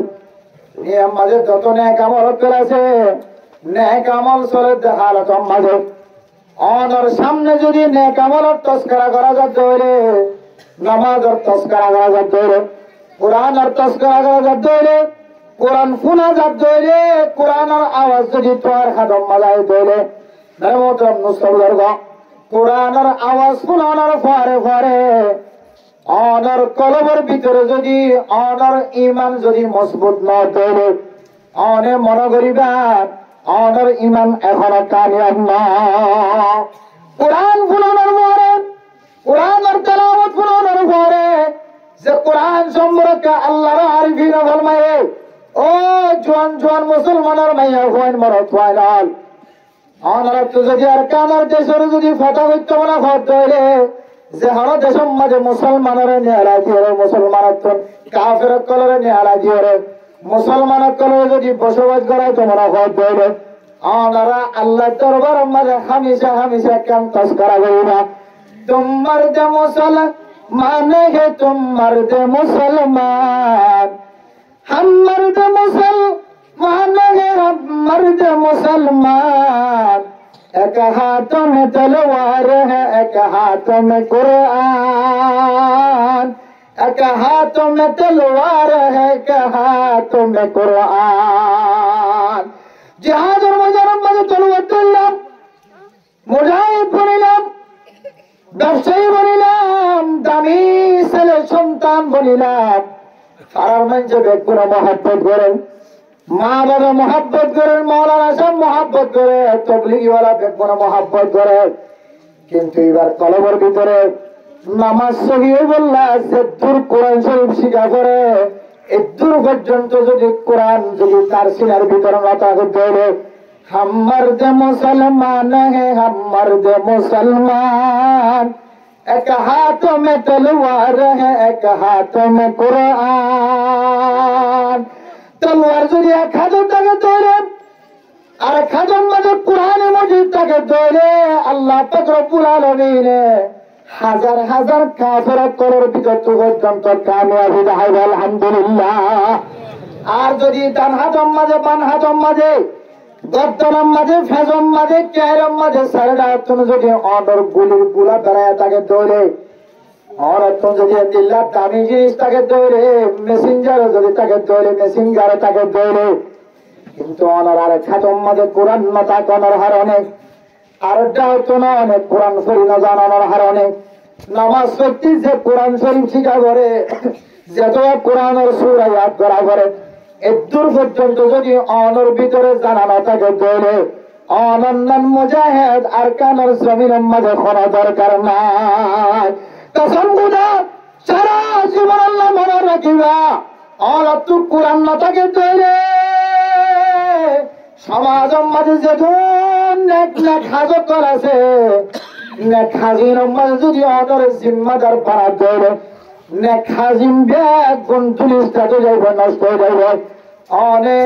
Speaker 1: এর মাঝে যত নেক আমল আছে নেক আমল চলে দেখালত মাঝে অনর সামনে যদি নেক আমলের তস্করা করা যায় ধরে নামাজের তস্করা করা যায় ধরে কোরআনের তস্করা করা যায় ধরে কোরআন শোনা যায় ধরে কোরআনের আওয়াজ যদি তোর খাদম মালায় ধরে নরমতম মুস্তফার কোরআনের আওয়াজ শোনানোর পরে পরে অনর কলবের ভিতরে যদি অনর ইমান যদি মজবুত না তৈরি অনে মনে করিবার অনর ইমান এখনো কামিয়াব না। কোরআন ফুলানোর পরে কোরআনের তেলাওয়াত ফুলানোর পরে যে কোরআন সম্পর্কে আল্লাহর আরিফিন ফরমায়ে ও জোয়ান জোয়ান মুসলমানের মাইয়া হইন মরত হইল অনরা তো যদি আর কানার দেশের যদি ফটা হইতো না ফট হইলে যে হর দেশের মাঝে মুসলমানের নিয়ালা দিয়ে মুসলমানের তো কাফের কলরে নিয়ালা দিয়ে মুসলমানের কলরে যদি বসবাস করায় তোমরা ফট হইলে অনরা আল্লাহ দরবারের মাঝে হামেশা হামেশা কেন তস্করা করিবা। तुम मर्द मुसलमान है तुम मर्द मुसलमान हम मर्द मुसलमान है हम मर्द मुसलमान एक हाथों में तलवार है एक हाथों में कुरान एक हाथों में तलवार है एक हाथों में कुरान जिहाद और मजर तलवार तुल्लाम मुजाहिद बनिलाम ব্যবসায়ী বলিলাম দামি ছেলে সন্তান বলিলাম পাড়ার মানুষ বেগুনা মহাব্বত করেন মা বাবা মহাব্বত করেন মৌলানা সাহেব মহাব্বত করে তবলিগিওয়ালা বেগুনা মহাব্বত করে কিন্তু এবার কলবের ভিতরে নামাজ সহিয়ে বললা যে দূর কোরআন শরীফ শিখা করে এই দূর পর্যন্ত যদি কোরআন যদি তার সিনার ভিতরে না থাকে তাহলে हम मर्द मुसलमान है हम मर्द मुसलमान एक हाथों में तलवार है एक हाथों में कुरान तलवार যদি এক হাতে থাকে ধরে আর এক হাতের মধ্যে কোরআন মজিদ থাকে ধরে আল্লাহ পাক রব্বুল আলামিন হাজার হাজার কাফের কলর ভিতর পর্যন্ত কামিয়াবি দেয় আলহামদুলিল্লাহ। আর যদি ডান হাতের মাঝে বাম হাতের মাঝে গদ্দনার মাঝে ফেজম মাঝে চেয়ারের মাঝে সারেডা তুমি যদি অর্ডার গুলির গুলা বেড়ায় তাকে দৌড়ে অর্ডার তুমি যদি দিল্লা দামি জিনিস তাকে দৌড়ে মেসেঞ্জারও যদি তাকে দৌড়ে মেসেঞ্জারও তাকে দৌড়ে কিন্তু অনার আর খাতম মাঝে কোরআন না তাকে অনার হার অনেক আরেকটা হতো না অনেক কোরআন শরীফ না জানানোর হার অনেক নামাজ সত্যি যে কোরআন শরীফ শিখা করে যত কোরআনের সূরা ইয়াদ করা করে এদূর পর্যন্ত যদি অনর ভিতরে জানানো থাকে দৌড়ে অনন্যান মুজাহিদ আর কানের জমিনের মাঝে কোনো দরকার নাই। কসম খুদা সারা জীবন আল্লাহ মনে রাখিবা অনত কোরআন না থাকে দৌড়ে সমাজের মাঝে যেদিন নেক নেক হাজত আছে নেক হাজির মাঝে যদি অনর জিম্মাদার পাড়া দৌড়ে নেক হাজিম ব্যাগ গুণতুলিশটা তো যাইব নষ্ট হয়ে যাইব অনে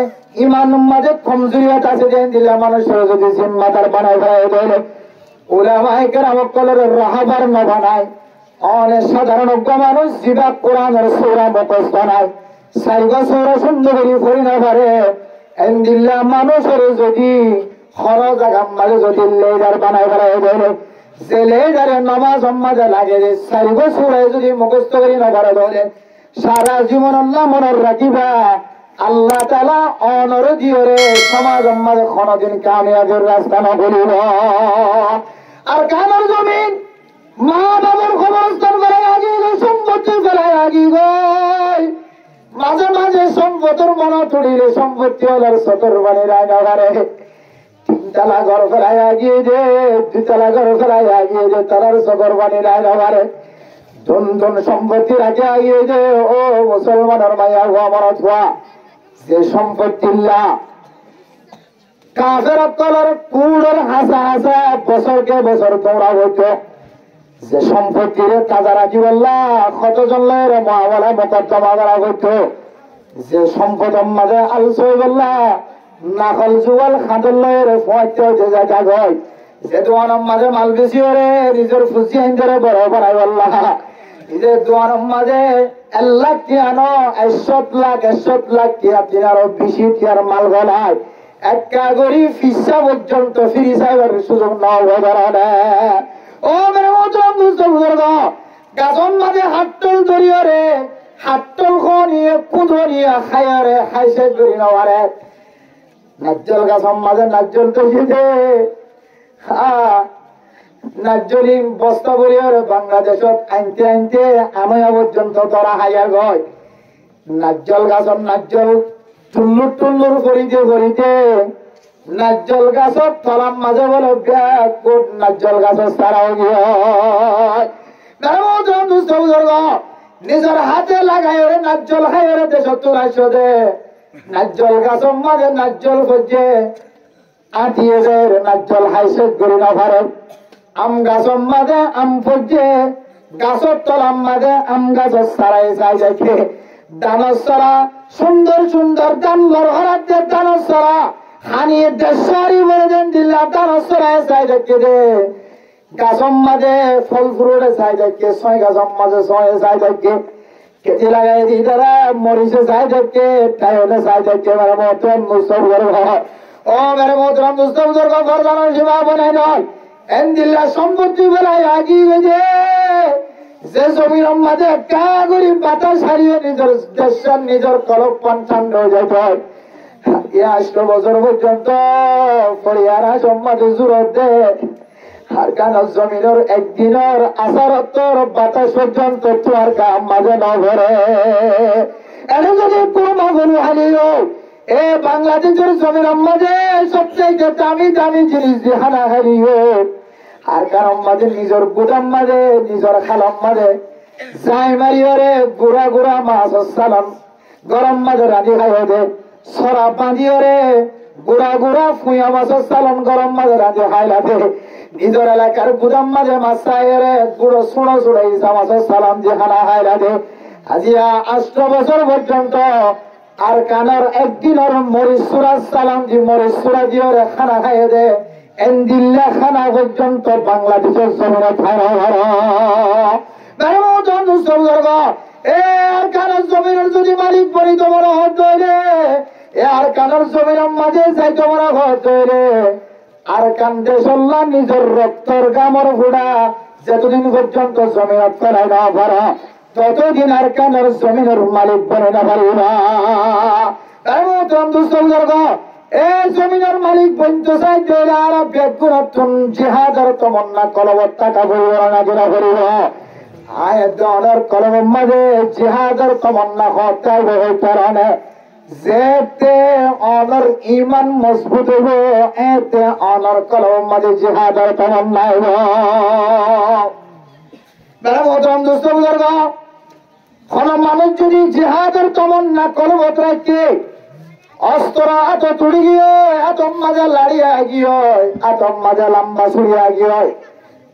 Speaker 1: ইমান মাঝে কমজোরিয়াত আছে যে দিলে মানুষের যদি জিম্মাদার বানায় ফেলায় দিলে উলামায়ে কেরাম কলের রাহাবার না বানায় অনে সাধারণ মানুষ জিবা কোরআনের সূরা মুখস্থ নাই সাইগা সূরা সুন্দর করে পড়ি না পারে এন্দিল্লা মানুষের যদি হর জায়গা মাঝে যদি লেজার বানায় ফেলায় দিলে যে লেজারে নামাজ মাঝে লাগে যে সাইগা সূরা যদি মুখস্থ করি না পারে দিলে সারা জীবন আল্লাহ মনে রাখিবা আল্লাহ তাআলা অনর দিওরে সমাজের মাঝে কোনদিন কামিয়াবের রাস্তা না বলিব। আর কামের জমিন মা বাবার খবরস্থান ফেলায় আগিয়ে গই সম্পত্তি ফেলায় আগিয়ে গই মাঝে মাঝে সম্পত্তির মনে তুলিলে সম্পত্তি হলার সতর বানি রায়না ঘরে তিনতলা ঘর ফেলায় আগিয়ে দে দুতলা ঘর ফেলায় আগিয়ে দে তালার সতর বানি রায়না ঘরে ধন ধন সম্পত্তি রাখে আগিয়ে দে ও মুসলমানের মাইয়া হওয়া মনত হওয়া যে সম্পত্তিল্লা কাফের কলর কুড়ের হাসা হাসা বছরকে বছর তোমরা হইতো যে সম্পত্তির তাজা রাখি বললা কতজন লয়ের মহাবলা মোকদ্দমা করা হইতো যে সম্পদের মাঝে আলোচনা বললা নাকল জুয়াল খাদর লয়ের ফোয়াইতে হইতে জায়গা গয় যে দোয়ানের মাঝে মাল বেশি হরে নিজের ফুসি আইনরে বড় বানাই বললা নিজের দোয়ানের মাঝে 1 লাখ টিয়ানো 1 লাখ টিয়া তিনারও বেশি টিয়ার মাল গলায় এক কাগরি ফিসা পর্যন্ত ফিরি সাইবার সুযোগ নাও ধরে ও মেরে মতো বুঝতে গাছন মাঝে হাতল ধরিয়ে রে হাতল খনিয়ে কুঁধরিয়ে খাইয়া রে খাইছে করি নেওয়ারে নাজ্জল গাছন মাঝে নাজ্জল তৈরি দে নাজ্জলি বস্তা বলিয়ার বাংলাদেশত আনতে আনতে আময়া পর্যন্ত তরা হাইয়া গয় নাজ্জল গাছত নাজ্জল টুল্লুর টুল্লুর করিতে করিতে নাজ্জল গাছত তলার মাঝে বলে ব্যাগ নাজ্জল গাছত তারাও গিয়ে নিজের হাতে লাগাই ওরে নাজ্জল খাই ওরে দেশ তোরাইছ দে নাজ্জল গাছর মাঝে নাজ্জল করছে আটিয়ে যায় নাজ্জল হাইছে করি না ভারত আম গাছর মাঝে আম পড়ছে গাছর তলার মাঝে আম গাছর সারাই যাই যাইছে দানর সরা সুন্দর সুন্দর দান ভরাতে দানর সরা হানিয়ে দেশারি বলে দেন দিল্লা দানর সরাই যাই দেখে দে গাছর মাঝে ফল ফুরুটে যাই দেখে ছয় গাছর মাঝে ছয় যাই দেখে কেটে লাগাই দি তারা মরিচে যাই দেখে টাইলে যাই দেখে মেরে মতন মুস্তফ ও মেরে মতন মুস্তফ ঘর জানার সীমা বনাই নয় এন দিল্লা সম্পত্তি বেলায় আগি বেজে যে জমির মাঝে কাগরি বাতাস হারিয়ে নিজের দেশের নিজের কলপ পঞ্চান হয়ে যেত ৮০ বছর পর্যন্ত পরিয়ারা সম্মাদে জুরত দে আর কান জমিনের একদিনের আসারত্তর বাতাস পর্যন্ত তোমার কাম মাঝে ন ভরে এটা যদি কোরমা গরু হারিও এ বাংলাদেশের জমির মাঝে সবচেয়ে দামি দামি জিনিস হানা হারিও আর কারণ মাঝে নিজের গুদাম মাঝে নিজের খালাম মাঝে যাই মারিওরে গুড়া গুড়া মাছ সালাম গরম মাঝে রাঁধি খাইও দে সরা বাঁধিওরে গুড়া গুড়া ফুয়া মাছের সালাম গরম মাঝে রাঁধি খাইলা দে নিজের এলাকার গুদাম মাঝে মাছ চাইরে গুঁড়ো সুড়ো সুড়ো ইসা মাছের সালাম যে খানা খাইলা দে আজিয়া ৮ বছর পর্যন্ত আর কানার একদিনের মরিচ সুরা সালাম যে মরিচ সুরা দিওরে খানা খাইয়ে দে এন্দিল্লা খানা পর্যন্ত বাংলাদেশের জমিনে খানা আর কানার জমিনের যদি মালিক বলি তোমার হতে আর কানার জমিনের মাঝে যাই তোমার হতে আর কান্দে চললা নিজের রক্তর গামর ঘোড়া যতদিন পর্যন্ত জমিনত ফেলাই না পারা ততদিন আর কানার জমিনের মালিক বনে না পারিবা তাই মতন দুঃসর্গ এই জমিনের মালিক বন্ধু চাইতে আর বেগুন জিহাদের তমন্না কলবত টাকা বলব না কিনা করিব আয়ের কলমের মাঝে জিহাদের তমন্না হত্যার কারণে যেতে অনর ইমান মজবুত হইব এতে অনর কলমের মাঝে জিহাদের তমন্না হইব কোন মানুষ যদি জিহাদের তমন্না কলবত রাখে অস্ত্র এত তুড়ি গিয়ে এত মাঝে লাড়িয়া গিয়ে এত মাঝে লম্বা ছুড়িয়া গিয়ে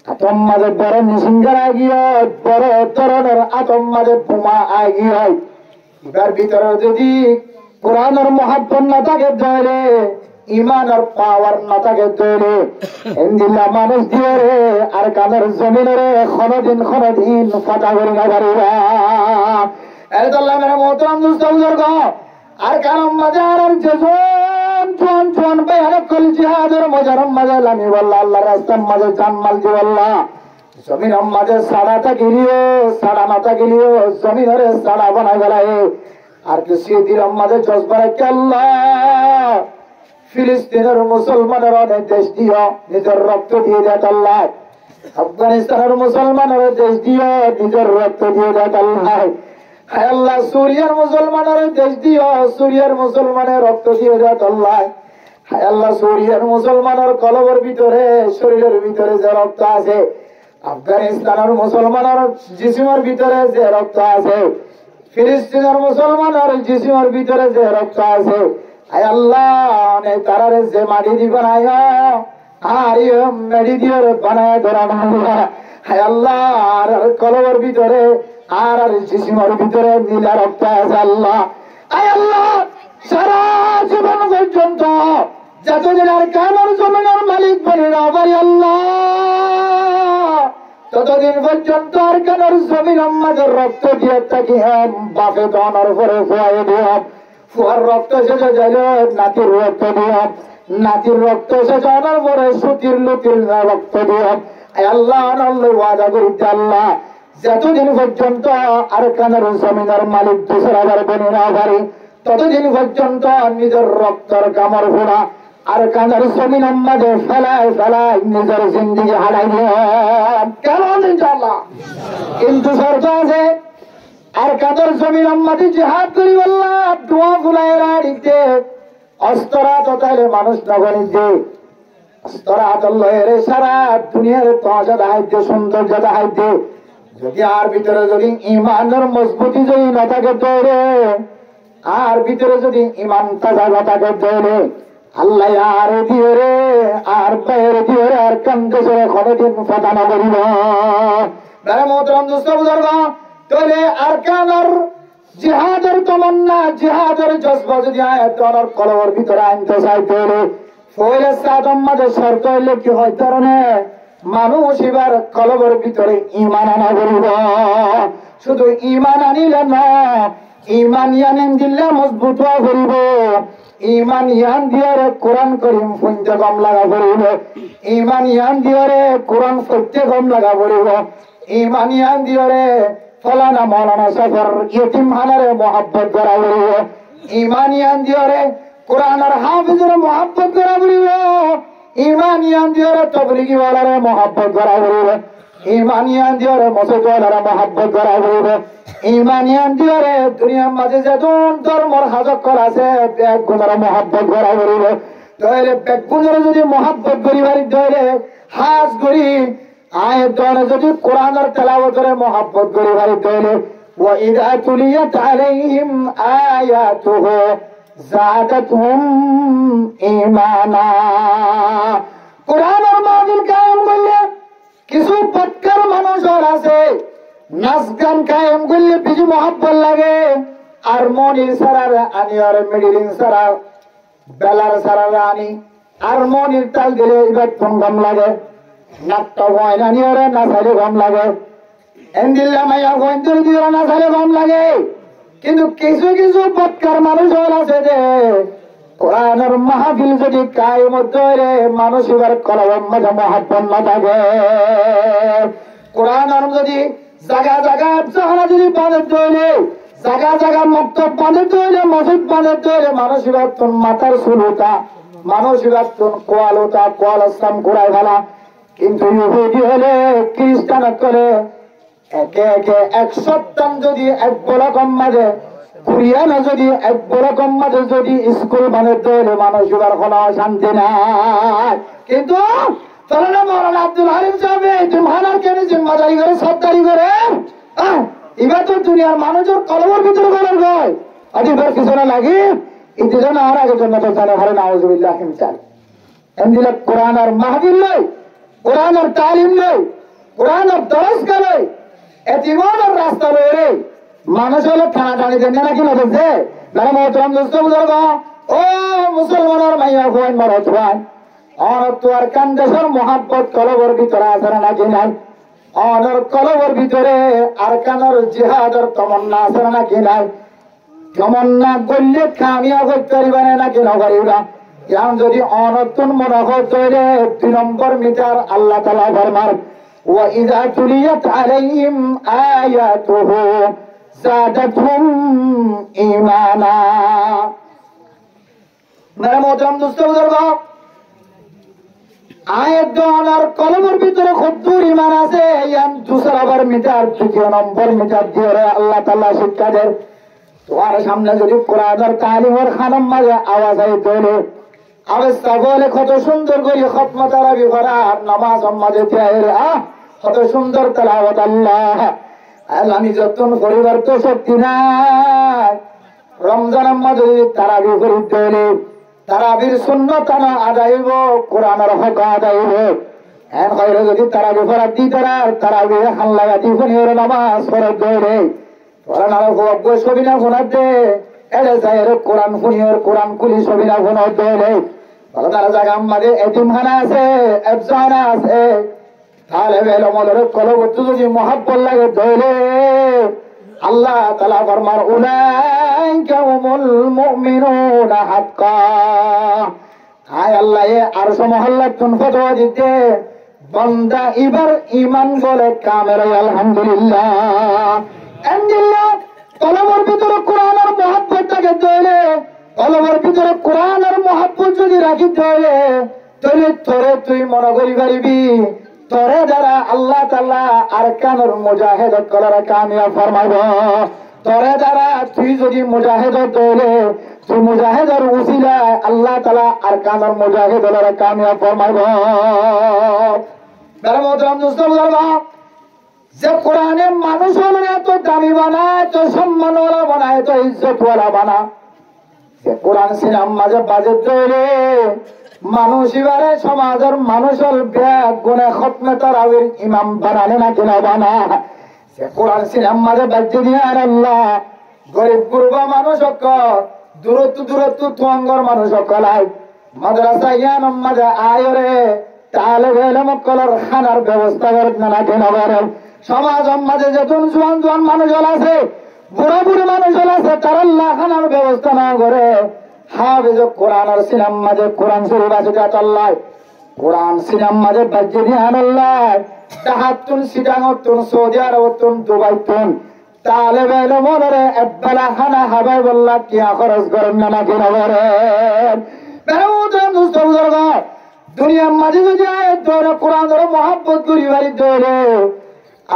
Speaker 1: এত মাঝে বড় মিশিঙ্গারা গিয়ে বড় ধরনের আতম মাঝে বোমা আগিয়ে এবার ভিতরে যদি কোরআনের মহাব্বত না থাকে ধরে ইমানের পাওয়ার না থাকে ধরে এন্দিল্লা মানুষ দিয়ে আর কানের জমিনের কোনদিন ফাটা করে না পারিবা এরদল্লা মেরে মোহতরম দুস্তবুজুর্গ আর কারণ মাঝে আর চুয়ান চুয়ান বেহারক কল জিহাদের মজারম মাঝে লামি বললা আল্লাহ রাস্তার মাঝে জানমাল দি বললা জমিনের মাঝে সাড়া থাকিলিও সাড়া না থাকিলিও জমিনের সাড়া বানাই বেলায় আর কিছু দিনের মাঝে জজবারে আল্লাহ ফিলিস্তিনের মুসলমানের অনেক দেশ দিও নিজের রক্ত দিয়ে দেয় আল্লাহ আফগানিস্তানের মুসলমানের দেশ দিও নিজের রক্ত দিয়ে দেয় আল্লাহ হায় আল্লাহ সুরিয়ার মুসলমানের দেশ দিও সুরিয়ার মুসলমানের রক্ত দিয়ে দেয় আল্লাহ হায় আল্লাহ সুরিয়ার মুসলমানের কলবের ভিতরে শরীরের ভিতরে যে রক্ত আছে আফগানিস্তানের মুসলমানের জিসিমের ভিতরে যে রক্ত আছে ফিলিস্তিনের মুসলমানের জিসিমের ভিতরে যে রক্ত আছে হায় আল্লাহ তারারে যে মাটি দি বানায় আর মেডি দিয়ে বানায় ধরা হায় আল্লাহ আর কলবের ভিতরে আর জিসিমের ভিতরে নীলা রক্ত আছে আল্লাহ আয় আল্লাহ সারা জীবন পর্যন্ত যতদিন আর কামর জমিনের মালিক বলি না পারি আল্লাহ ততদিন পর্যন্ত আর কামর জমিন আমাদের রক্ত দিয়ে থাকি বাপে দনার পরে ফুয়াই দিও ফুয়ার রক্ত শেষে যাইল নাতির রক্ত দিও নাতির রক্ত শেষে আনার পরে সুতির লুতির রক্ত দিও আল্লাহ ওয়াদা করি আল্লাহ যতদিন পর্যন্ত আর কানের জমিনের মালিক দোসরাবার বনি না পারি ততদিন পর্যন্ত নিজের রক্তর কামর ঘোড়া আর কানার জমিন আমাদে ফেলায় ফেলায় নিজের জিন্দিগি হারাইল কেমন ইনশাআল্লাহ। কিন্তু শর্ত আছে, আর কাদের জমিন আমাদের জিহাদ করি বললা দোয়া ফুলাই রাড়িতে অস্তরাত তাইলে মানুষ নগরীতে অস্তরাত লয়েরে সারা দুনিয়ার তাজা দাহাইতে সৌন্দর্য দাহাইতে যদি আর ভিতরে যদি ইমানের মজবুতি যদি না থাকে তৈরে, আর ভিতরে যদি ইমান তাজা না থাকে তৈরে, আল্লাহ আর দিয়ে রে আর বাইরে দিয়ে রে আর কান্দে সরে কোনদিন ফাটানো করিব মোহতরম দোস্ত বুজুর্গ। তৈলে আর কানার জিহাদের তমন্না জিহাদের জজবা যদি আয়তনের কলবের ভিতরে আনতে চাই তৈলে ফইলে সাদম্মাদের শর্ত হইলে কি হয় কারণে মানুষ এবার কলবের ভিতরে ইমান আনা করিব। শুধু ইমান আনিলে না, ইমান ইয়ান দিলে মজবুত হওয়া করিব। ইমান ইয়ান দিয়ে কোরআন করিম শুনতে কম লাগা পড়িব, ইমান ইয়ান দিয়ে কোরআন পড়তে কম লাগা পড়িব, ইমান ইয়ান দিয়ে ফলানা মৌলানা সফর ইতিমখানারে মহাব্বত করা পড়িব, ইমান ইয়ান দিয়ে কোরআনের হাফিজের মহাব্বত করা পড়িব, ইমান ইয়ান দিয়ে তবলিগি ওয়ালারে মহাব্বত করা পড়িব, ইমান ইয়ান দিয়ে মসজিদ ওয়ালারে মহাব্বত করা পড়িব, ইমান ইয়ান দিয়ে দুনিয়ার মাঝে যেজন ধর্মর হাজত করা আছে ব্যাগ গুণের মহাব্বত করা পড়িব। তাহলে ব্যাগ গুণের যদি মহাব্বত করিবার তাহলে হাজ করি আয় দলে যদি কোরআনের তেলাওয়াতের মহাব্বত করিবার তাহলে ওয়াইদা তুলিয়াত আলাইহিম আয়াতুহু যাদাতহুম ঈমানা। কোরআনের মাহফিল কায়েম করলে কিছু পটকার মানুষ আছে, নাচ গান কায়েম করলে কিছু মহাব্বত লাগে, আর মনির সারার আনি আর মিডিলিং সারার বেলার সারার আনি আর মনির তাল দিলে এবার গম লাগে, নাট্য গয়না নিয়ে নাচালে গম লাগে, এন্দিল্লা মাইয়া গয়ন্তর দিয়ে নাচালে গম লাগে। কিন্তু কিছু কিছু পটকার মানুষ আছে যে কোরআনের মাহফিল যদি কায়েম ধরে মানুষ এবার কলবের মাঝে মহাব্বত না থাকে, কোরআনের যদি জায়গা জায়গা সাহারা যদি বাঁধে তৈরি, জায়গা জায়গা মক্তব বাঁধে তৈরি, মসজিদ বাঁধে তৈরি, মানুষ এবার তোর মাথার সুলতা, মানুষ এবার তোর কোয়ালতা কোয়াল ইসলাম কোরআই ভালা। কিন্তু ইহুদি হলে খ্রিস্টান করে একে একে 100 যদি এক বরকম মাঝে কুরিয়ানা যদি এক বরকম মাঝে যদি স্কুল বানে তৈরি, মানুষ এবার কোনো শান্তি নাই। কিন্তু মৌলানা আব্দুল হালিম সাহেব জিমখানার কেন জিম্মাদারি করে সর্দারি করে এবার তো দুনিয়ার মানুষের কলমের ভিতরে কলম হয় আজ এবার পিছনে লাগি ইতি জন্য আর আগের জন্য তো জানে ঘরে নাউজুবিল্লাহ হিমসাল এমদিলে কোরআন আর মাহফিল নয়, কোরআন আর তালিম নয়, কোরআন আর দরজগা নয়, এতিমানের রাস্তা নয় রে। মানুষ হলো খানা টানি দেন নাকি না দেখছে না মোহতরম দোস্ত বুজুর্গ। ও মুসলমানের মাইয়া হন মরত হন অনর কান্দেশের মহাব্বত কলবের ভিতরে আছে নাকি নাই, অনর কলবের ভিতরে আর কানর জিহাদের তমন্না আছে নাকি নাই, তমন্না করলে কামিয়াব করতে পারিবা নাকি নগরিবা। এখন যদি অনতুন মনে হতে 2 নম্বর মিটার আল্লাহ তাআলা ফরমান ওয়াইদা তুলিয়াত আলাইহিম আয়াতুহু যাদাতহুম ঈমানা। মেরা মোহতরম দোস্ত বুজুর্গ, আয়াত আর কলমের ভিতরে কদ্দুর ইমান আছে, ইয়ান 2 নম্বর মিটার 2 নম্বর মিটার দিয়ে আল্লাহ তাআলা শিক্ষা দেন। তোমার সামনে যদি কোরআনের তালিমের খানাম মাঝে আওয়াজ হয় তৈলে আওয়াজটা বলে কত সুন্দর করে খতমা তারাবি করা নামাজ মাঝে কত সুন্দর তেলাওয়াত আল্লাহ আমি যতন করিবার তো শক্তি নাই। রমজানের মাঝে যদি তারাবি করি তৈলে তারাবির সুন্নত আদায়ব, কোরআনের হক আদায়ব। হ্যাঁ যদি তারাবি করার দি তারাবি হান লাগা দি নামাজ করার দৌড়ে ছবিনা ফোনাতে এলে যাই কোরআন ফুনিয়র কোরআন কুলি ছবিনা ফোনার দৌড়ে তারা জায়গা আমাদের এতিমখানা আছে, এফসানা আছে, তাহলে বেলমলের কলবর্তু যদি মহাব্বত লাগে দৌড়ে আল্লাহ তাআলা ফরমান উলাইকা হুমুল মুমিনুনা হাক্কা। হায় আল্লাহ আরশ মহল্লাত তুন ফতোয়া দিতে বান্দা এবার ঈমান বলে কামের আলহামদুলিল্লাহ। আলহামদুলিল্লাহ কলমের ভিতরে কোরআনের মহব্বত থাকে তৈলে, কলমের ভিতরে কোরআনের মহব্বত মহাব্বত যদি রাখি তাহলে তোরে তুই মনে করি পারিবি তোরে দ্বারা আল্লাহ তাআলা আরকানুল মুজাহিদত করার কামিয়াব ফরমাইব। তোরে দ্বারা তুই যদি মুজাহিদত হইলে তুই মুজাহিদের উসিলায় আল্লাহ তাআলা আরকানুল মুজাহিদত কামিয়াব ফরমাইব। মেরে মোহতারাম দোস্ত বুজুর্গ, যে কোরআনে মানুষ এত দামি বানায়, এত সম্মানওয়ালা বানায়, এত ইজ্জতওয়ালা বানায়, যে কোরআন সিনাম মাঝে বাজে তৈরি মানুষ এবারে সমাজের মানুষের ব্যাগ গুণে খতমে তারাবির ইমাম বানানে না কিনা বানা, সে কোরআন সিনাম মাঝে বাজে দিয়ে আর আল্লাহ গরিব গুরবা মানুষ দূরত্ব তুয়াঙ্গর মানুষ সকলাই মাদ্রাসা জ্ঞান মাঝে আয়রে তাহলে গেলে মক্কলের খানার ব্যবস্থা করেন না কিনা করেন। সমাজ মাঝে যখন জোয়ান মানুষ আছে, বুড়া বুড়ি মানুষ আছে, তার আল্লাহ খানার ব্যবস্থা না করে হাফেজ কোরআন আর সিনাম মাঝে কোরআন শরীফ আছে আল্লাহ কোরআন সিনাম মাঝে বাজ্যে দিয়ে আল্লাহ তাহাতুন সিটাঙ্গতুন সৌদি আরবতুন দুবাইতুন তাহলে বেলে মনে একবেলা খানা হাবাই বললা কিয়া খরচ করেন না কিনা করেন। দুনিয়ার মাঝে যদি ধরে কোরআন ধরে মহাব্বত করি বাড়ি ধরে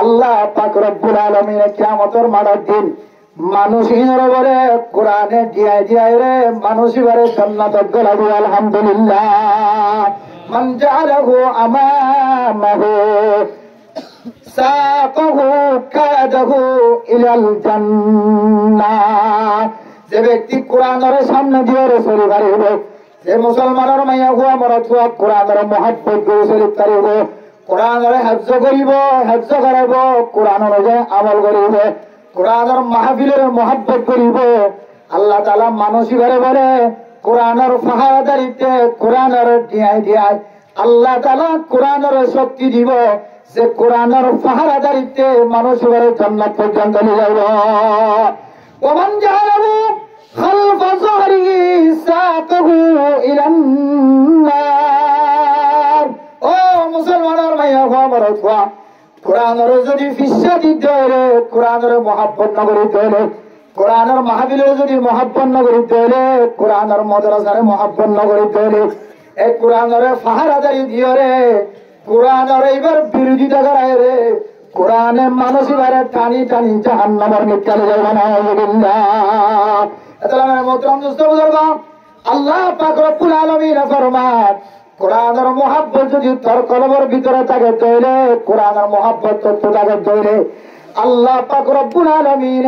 Speaker 1: আল্লাহ পাক রব্বুল আলামিন কিয়ামতের মাঠের দিন মানুষ ইনরে বলে কোরআনে দিয়াই রে মানুষ এবারে জান্নাত গলাবো আলহামদুলিল্লাহ। মান জাআলাহু আমামাহু সাকাহু কাদাহু ইলাল জান্নাহ। যে ব্যক্তি কোরআনের সামনে দিয়ে চলি পারিব, যে মুসলমানের মাইয়া হুয়া মরদ হুয়া কোরআনের মহব্বত করে চলি পারিব, কোরআনের হেফজ করিব, হেফজ করাইব, কোরআন অনুযায়ী আমল করিব, কোরআনের মাহফিলের মহব্বত করিব, আল্লাহ তাআলা মানুষ এবারে বলে কোরআনের ফাহাদারিতে কোরআনের দিয়াই আল্লাহ তাআলা কোরআনের শক্তি দিব, যে কোরআনের ফাহাদারিতে মানুষ এবারে জান্নাত পর্যন্ত নিয়ে যাইব। ওমান জাআলাহু খালফা যহরিহি সাকাহু ইলান নার। ও মুসলমানের মাইয়া মরদ হুয়া কোরআনের যদি ফিসা দিতে হলে, কোরআনের মহাব্বত নগরীতে হলে, কোরআনের মাহফিলের যদি মহাব্বত নগরীতে হলে, কোরআনের মাদ্রাসার মহাব্বত নগরীতে হলে, এই কোরআনের ফাহাদারি দিয়ে রে কোরআনের এইবার বিরোধিতা করায় রে কোরআনে মানুষ এবারে টানি জাহান্নামের নিকালে যাবে না। মোহতারাম দোস্ত বুজুর্গ, আল্লাহ পাক রব্বুল আলামিন ফরমান কোরআনের মহাব্বত যদি তোর কলবের ভিতরে থাকে তৈলে, কোরআনের মহাব্বত তোর থাকে তৈলে, আল্লাহ পাক রব্বুল আলামিন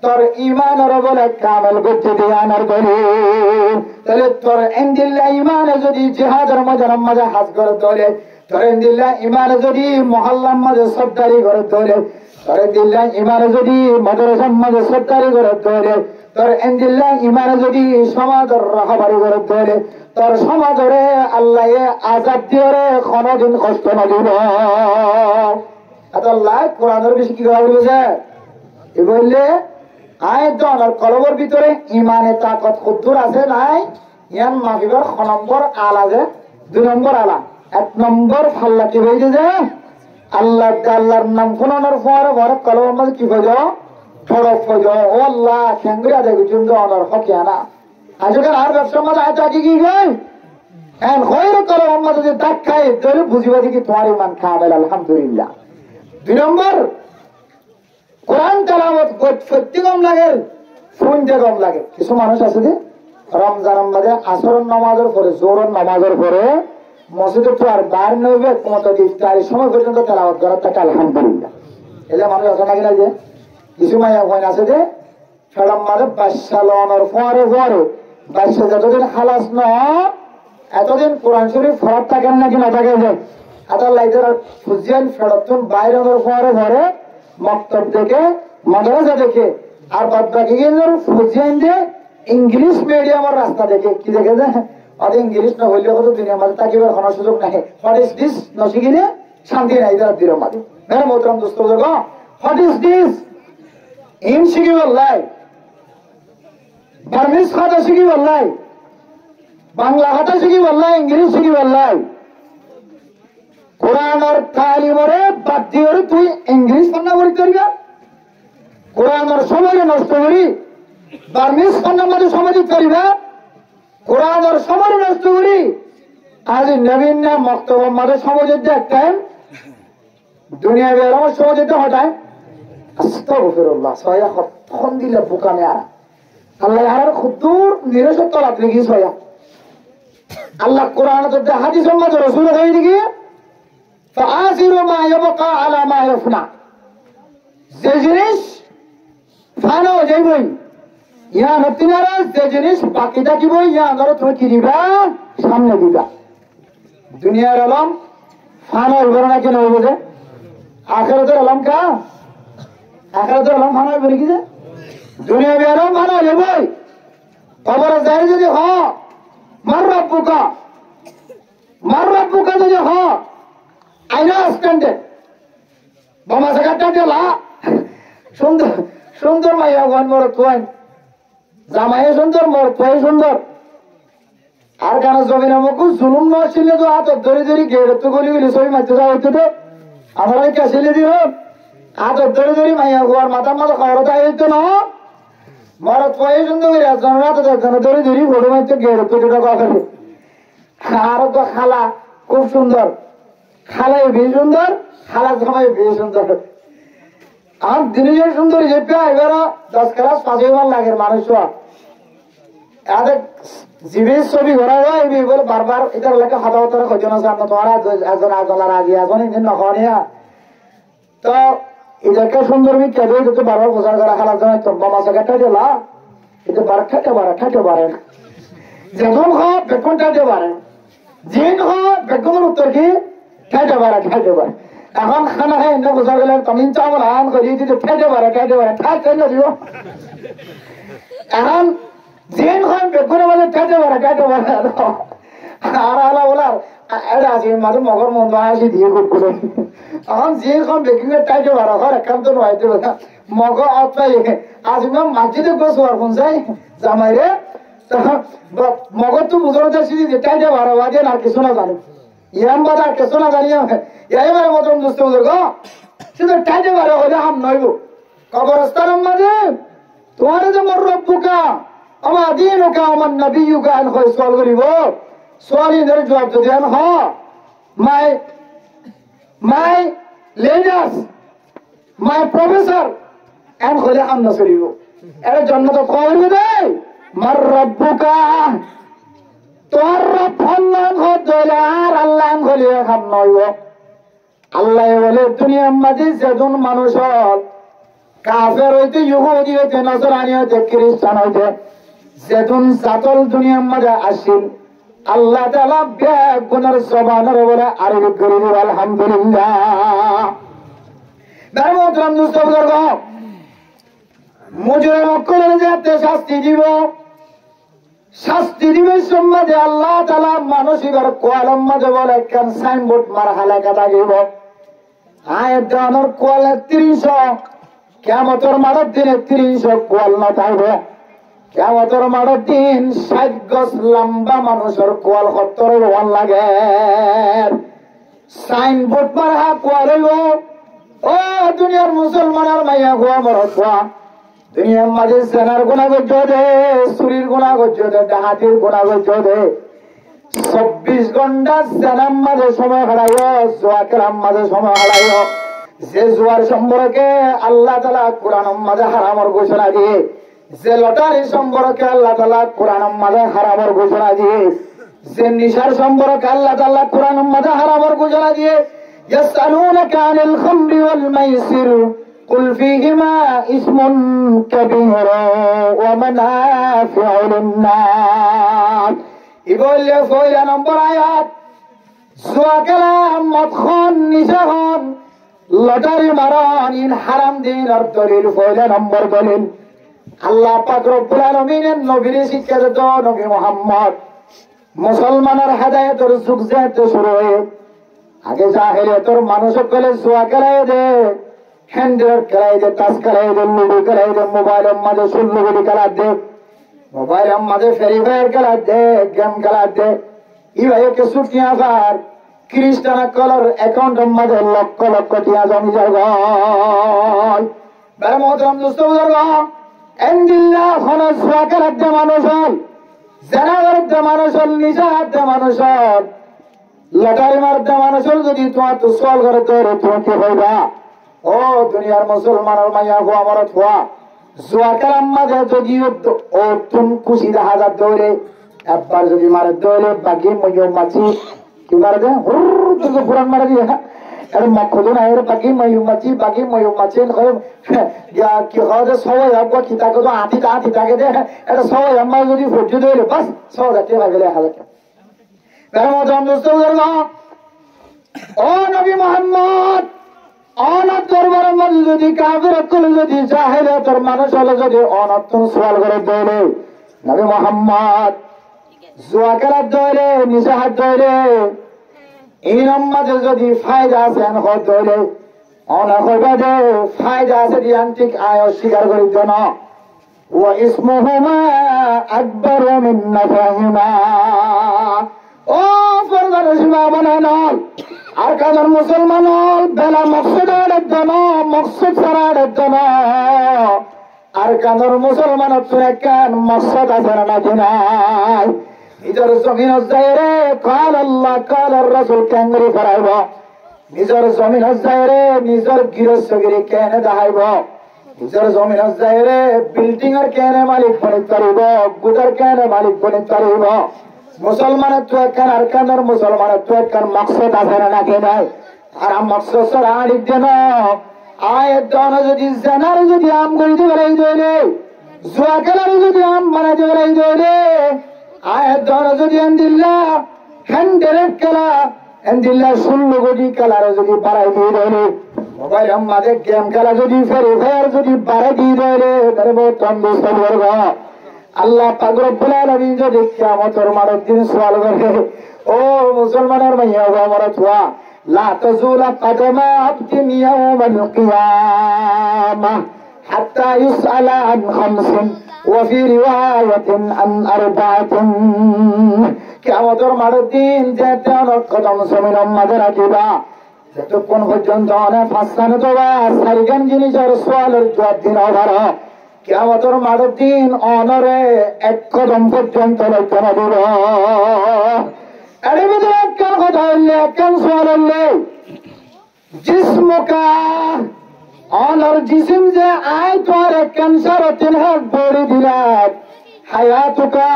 Speaker 1: তোর ইমানের বলে কামেল করতে দিয়ে আনার বলে তাহলে তোর ইনদিল্লাহ ইমানে যদি জিহাদের ময়দানের মাঝে হাজ করে তোলে, তোর ইনদিল্লাহ ইমানে যদি মহল্লার মাঝে সরদারি করে তোলে, তোর ইনদিল্লাহ ইমানে যদি মাদ্রাসার মাঝে সরদারি করে তোলে, তোর ইনদিল্লাহ ইমানে যদি সমাজের রাহবারি করে তোলে, তোর সমাজের আল্লাহ আজাদ দিয়ে রে কোনদিন কষ্ট নদিব। আল্লাহ কোরআনের বেশি কি করা বলছে এ বললে আয় দনার কলবের ভিতরে ইমানে তাকত কদ্দুর আছে নাই ইয়ান মাফিবার খ নম্বর আল আছে, 2 নম্বর আলা, 1 নম্বর ফাল্লা কি হয়েছে যে আল্লাহর নাম ফোনানোর পরে কলবের মাঝে কি হয়ে যাও ফরক হয়ে যাও। ও আল্লাহ খেঙ্গুরা দেখি চুন্দ অনার হকে আনা আজকাল আর ব্যবসার মাঝে আয় চাকি কি গই এখন হয়ে কলবের মাঝে যে দাগ খাই ধরে বুঝিবা দেখি তোমার ইমান খাওয়া আলহামদুলিল্লাহ। 2 নম্বর কোরআন তেলাওয়াত সত্যি কম লাগে, শুনতে কম লাগে। কিছু মানুষ আছে যে রমজানের মাঝে আসরের নামাজের পরে জোহরের নামাজের পরে মসজিদে তো আর বার নইবে কত ইফতারের সময় পর্যন্ত তেলাওয়াত করার থাকে আলহামদুলিল্লাহ। এলে মানুষ আছে নাকি না যে কিছু মাইয়া হইন আছে যে ফেরাম মাঝে বাদশা লওয়ানোর পরে বাদশা যতদিন খালাস ন এতদিন কোরআন শরীফ ফরাত থাকেন নাকি না থাকে যে আদার লাইজের ফুজিয়ান ফেরতুন বাইরের পরে মক্তব দেখে মাদ্রাসা দেখে আর বাদ বাকি ফুজিয়ান দিয়ে ইংলিশ মিডিয়ামের রাস্তা দেখে কি দেখে যে আর ইংলিশ না হইলে কত দুনিয়ার মাঝে তাকিবার কোনো সুযোগ নাই। হোয়াট ইজ দিস নশিকিলে শান্তি নাই তার দিনের মাঝে। মেরে মোহতারাম দোস্ত বুজুর্গ, হোয়াট ইজ দিস ইন শিখি বললাই, বার্মিজ খাতা শিখি বললাই, বাংলা খাতা শিখি বললাই, ইংলিশ শিখি বললাই, কোরআনের তালিমরে বাদ দিয়ে তুই ইংলিশ পড়া করি করিবা, কোরআনের সময় নষ্ট করি বার্মিজ পড়ার মাঝে সময় করিবা, কোরআনের সময় নষ্ট করি আজ নবীন না মক্তব্য মাঝে সমাজের দেখতেন দুনিয়া বেরোর সমাজে হঠাৎ আস্তাগফিরুল্লাহ সয়া তখন দিলে বুকানে আর আল্লাহ আর খুদ্দুর নিরসত্ব রাত্রে গিয়ে সয়া আল্লাহ কোরআন তো হাদিস সম্মত রসুল হয়ে দিকে فآثروا ما يبقى على ما يفنى যে জিনিস ফানো যাইবই ইয়া নতিনারা যে জিনিস বাকি থাকিব ইয়া ধরো তুমি কি দিবা সামনে দিবা দুনিয়ার আলম ফানো হইব না কেন হইব যে আখিরাতের আলম কা আখিরাতের আলম ফানো হইব নাকি যে দুনিয়া আলম ফানো হইবই কবর যায় যদি হ মার রব্বুকা যদি হ আইনা স্ট্যান্ডে বোমা সাকাটা দিলা সুন্দর সুন্দর মাইয়া গন মোর তোয় জামাই সুন্দর মোর তোয় সুন্দর আর কেন জমিন আমাকে জুলুম না ছিল তো হাত ধরে ধরে গেড়ে তো গলি গলি সবই মারতে যাওয়া হইতো তো আমার কে ছেলে দিল হাত ধরে ধরে মাইয়া গোয়ার মাথার মাথা খাওয়ার তাই হইতো না মোর তোয় সুন্দর করে একজন রাত একজন ধরে ধরে ফটো মারতে গেড়ে তো যেটা কথা আর তো খালা খুব সুন্দর খালাই বেশ সুন্দর খালা জামাই বেশ সুন্দর আর দিনে সুন্দর যে এবার 10 ক্লাস 5 লাগে মানুষ জীবের ছবি ঘোরা হয় বলে বারবার এটা লাগে হাতা হাতারা খোঁজন আছে আপনার তোমার একজন আজলার আগে এখন ইঞ্জিন নখনিয়া তো এটাকে সুন্দর বিখ্যাত এটা তো বারবার প্রচার করা খালা জামাই তো মামা কাটা দিলা এটা বার খাইতে পারে যখন হয় বেগুন খাইতে পারে জিন হয় বেগুনের উত্তর কি খাইতে পারে এখন খানা খাই এনে প্রচার করলে তমিন চাওয়াল আন করি দিতে খাইতে পারে খাইতে দিব এখন জিন হয় বেগুনের মাঝে খাইতে পারে আর আলা বলার এটা আছে মাঝে মগর মন্দ আসি দিয়ে খুব করে এখন জিন খন বেগুনে খাইতে পারে ঘর একান্ত নয় মগ অপাই আজ মাঝিতে গোস হওয়ার কোন চাই জামাই রে মগর তো বুঝানো যাচ্ছি যে খাইতে পারে বাজে আর কিছু না জানি ইয়াম বাজার কিছু না জানি এবারে মতন বুঝতে বুঝে গো শুধু খাইতে পারে হলে হাম নইব কবরস্থানের মাঝে তোমার যে মোর রব্বুকা আমার দিনুকা আমার নবিয়ুকা আন কই সওয়াল করিব সওয়ালিনের জবাব যদি আন হ মাই লেডার্স মাই প্রফেসর আন কইলে হাম না করিব এর জন্য তো কইব দেই মার রব্বুকা তোর রব আল্লাহ হইলে আর আল্লাহ হইলে হাম নইব আল্লাহ বলে দুনিয়ার মাঝে যেজন মানুষ কাফের হইতে ইহুদি হইতে নসরানি হইতে খ্রিস্টান হইতে যেজন জাতল দুনিয়ার মাঝে আসিল আল্লাহ তাআলা ব্যাগ গুনার সবানের বলে আরবি করে দিব আলহামদুলিল্লাহ দারমতরাম মুস্তফার মুজরিম অকলের যাতে শাস্তি দিবে সম্মাদে আল্লাহ তাআলা মানসিকের কোয়ালম মাঝে বলে কেন সাইনবোর্ড মার হালাকা থাকিব আয়ের দানোর কোয়াল ৩০০ কিয়ামতের মাঠের দিনে ৩০০ কোয়াল না থাকবে কিয়ামতের মাঠের দিন ৬০ গজ লম্বা মানুষের কোয়াল ৭০ ওয়ান লাগে সাইনবোর্ড মার হা কোয়াল হইব ও দুনিয়ার মুসলমানের মাইয়া গোয়া মরত দুনিয়ার মাঝে সেনার গুণা গজ্য দে চুরির গুণা গজ্য দে ডাহাতির গুণা গজ্য দে ২৪ ঘন্টা সেনার মাঝে সময় হারাইও জোয়া খেলার মাঝে সময় হারাইও যে জোয়ার সম্পর্কে আল্লাহ তাআলা কোরআনের মাঝে হারামের ঘোষণা দিয়ে যে লটারি সম্পর্কে আল্লাহ তাআলা কোরআনের মাঝে হারামের ঘোষণা দিয়ে যে নিশার সম্পর্কে আল্লাহ তাআলা কোরআনের মাঝে হারামের ঘোষণা দিয়ে ইয়াসআলুনাকা আনিল খামরি ওয়াল মাইসির قل فيهما اسم كبير ومنافع للناس ইবলে ফয়লা নম্বর আয়াত জুয়া খেলা মদখন নিশাখন লটারি মারণ ইন হারাম দিন আর দলিল ফয়লা নম্বর দলিল আল্লাহ পাক রব্বুল আলামিনের নবীর শিক্ষা দিত নবী মুহাম্মদ মুসলমানের হেদায়েতের যুগ যেতে শুরু হয়ে আগে জাহেলিয়াতের মানুষ সকলে জুয়া খেলায় দে হ্যান্ডেল খেলাই দে তাস খেলাই দে লুডো খেলাই দে মোবাইলের মাঝে সুল্লুগুলি খেলা দে মোবাইলের মাঝে ফ্রি ফায়ার খেলা দে গেম খেলা দে ইভাবে ছুটি আবার খ্রিস্টান কলর অ্যাকাউন্টের মাঝে লক্ষ লক্ষ টিয়া জমি যায় মহতরম দোস্ত বুজুর্গ এন্দিল্লাহ হন জুয়া খেলার যে মানুষ হল জেনাগরতে মানুষের নিশাহাতে মানুষের লটারি মারতে মানুষের যদি তোমার তো সোয়াল করে তৈরি তুমি কি হইবা? ও দুনিয়ার মুসলমানের মাইয়া গো আমার থোয়া জোয়া কালাম মাঝে যদি ও তুম খুশি দেখা যা দৌড়ে একবার যদি মারে দৌড়ে বাকি ময়ূর মাছি কি মারে দে হুর পুরান মারে দিয়ে এর মক্ষদন এর বাকি ময়ূর মাছি কি হয় যে সবাই আব্বা কি তাকে তো আঁতি তাকে দে এটা সবাই আম্মা যদি ভর্তি দৌড়ে বাস সব যাতে লাগলে হাজার ও নবী মোহাম্মদ অনাথ দরবারের মধ্যে যদি কাফের করে যদি জাহেলে তোর মানুষ হলে যদি অনাথ সোয়াল করে দৌড়ে নবী মোহাম্মদ জুয়া খেলার দৌড়ে নিজে হাত দৌড়ে এই মাঝে যদি ফায়দা আছে দৌড়ে অনেক হইবা দে ফায়দা আছে দিয়ান্তিক আয় স্বীকার করি জন ও ইসমুহুমা আকবার মিন নাফাহিমা ও ফরমান সীমা বানায় নল আর কাদের মুসলমান বেলা মকসদের জন মকসদ ছাড়ার জন আর কাদের মুসলমান কেন মকসদ আছে না নাই নিজের জমিন যায় রে কাল আল্লাহ কাল রসুল কেন্দ্রে করাইব নিজের জমিন যায় রে নিজের গৃহস্থগিরি কেনে দেখাইব নিজের জমিন যায় রে বিল্ডিং এর কেনে মালিক বনিত পারিব গুদার কেনে মালিক বনিত পারিব মুসলমানের তো একখান আর কানের মুসলমানের তো একখান মকসদ আছে না নাকি নাই আর মকসদ ছাড়া আড়িক দেন আয়ের দানা যদি জানার যদি আম গড়িতে বেড়াই দইলে জুয়া খেলার যদি আম বানাইতে বেড়াই দইলে আয়ের দানা যদি আন্দিল্লা হ্যান্ডেলের খেলা আন্দিল্লা 16 কোটি খেলার যদি বাড়াই দিয়ে দইলে মোবাইল আমাদের গেম খেলা যদি ফেরি ফায়ার যদি বাড়াই দিয়ে দইলে তাহলে বহুত তন্দুস্ত করব আল্লাহ পাক রব্বুল আলামিন যদি কিয়ামতের মাঠে দিন সওয়াল করে ও মুসলমানের মাইয়া গো আমার তোয়া লা তাজুলা কদমা আবদিন ইয়াউমাল কিয়ামাহ হাত্তা ইউসআলা আন খামসিন ওয়া ফি রিওয়ায়াতিন আন আরবাআতিন কিয়ামতের মাঠে দিন যেতে অনেক কদম জমিনের মাঝে রাখিবা যতক্ষণ পর্যন্ত অনেক ফাঁসানো তোবা সারিগান জিনিসের সওয়ালের জবাব দিন অভার কিয়ামতের মাঠের দিন অনরে এক কদম পর্যন্ত লক্ষ্য দিব এর ভিতরে একখান কথা হইলে একখান সোয়াল হইলে জিসমুকা অনর জিসিম যে আয় তোর একখান 3.5 হাত বড়ি দিলাম হায়াতুকা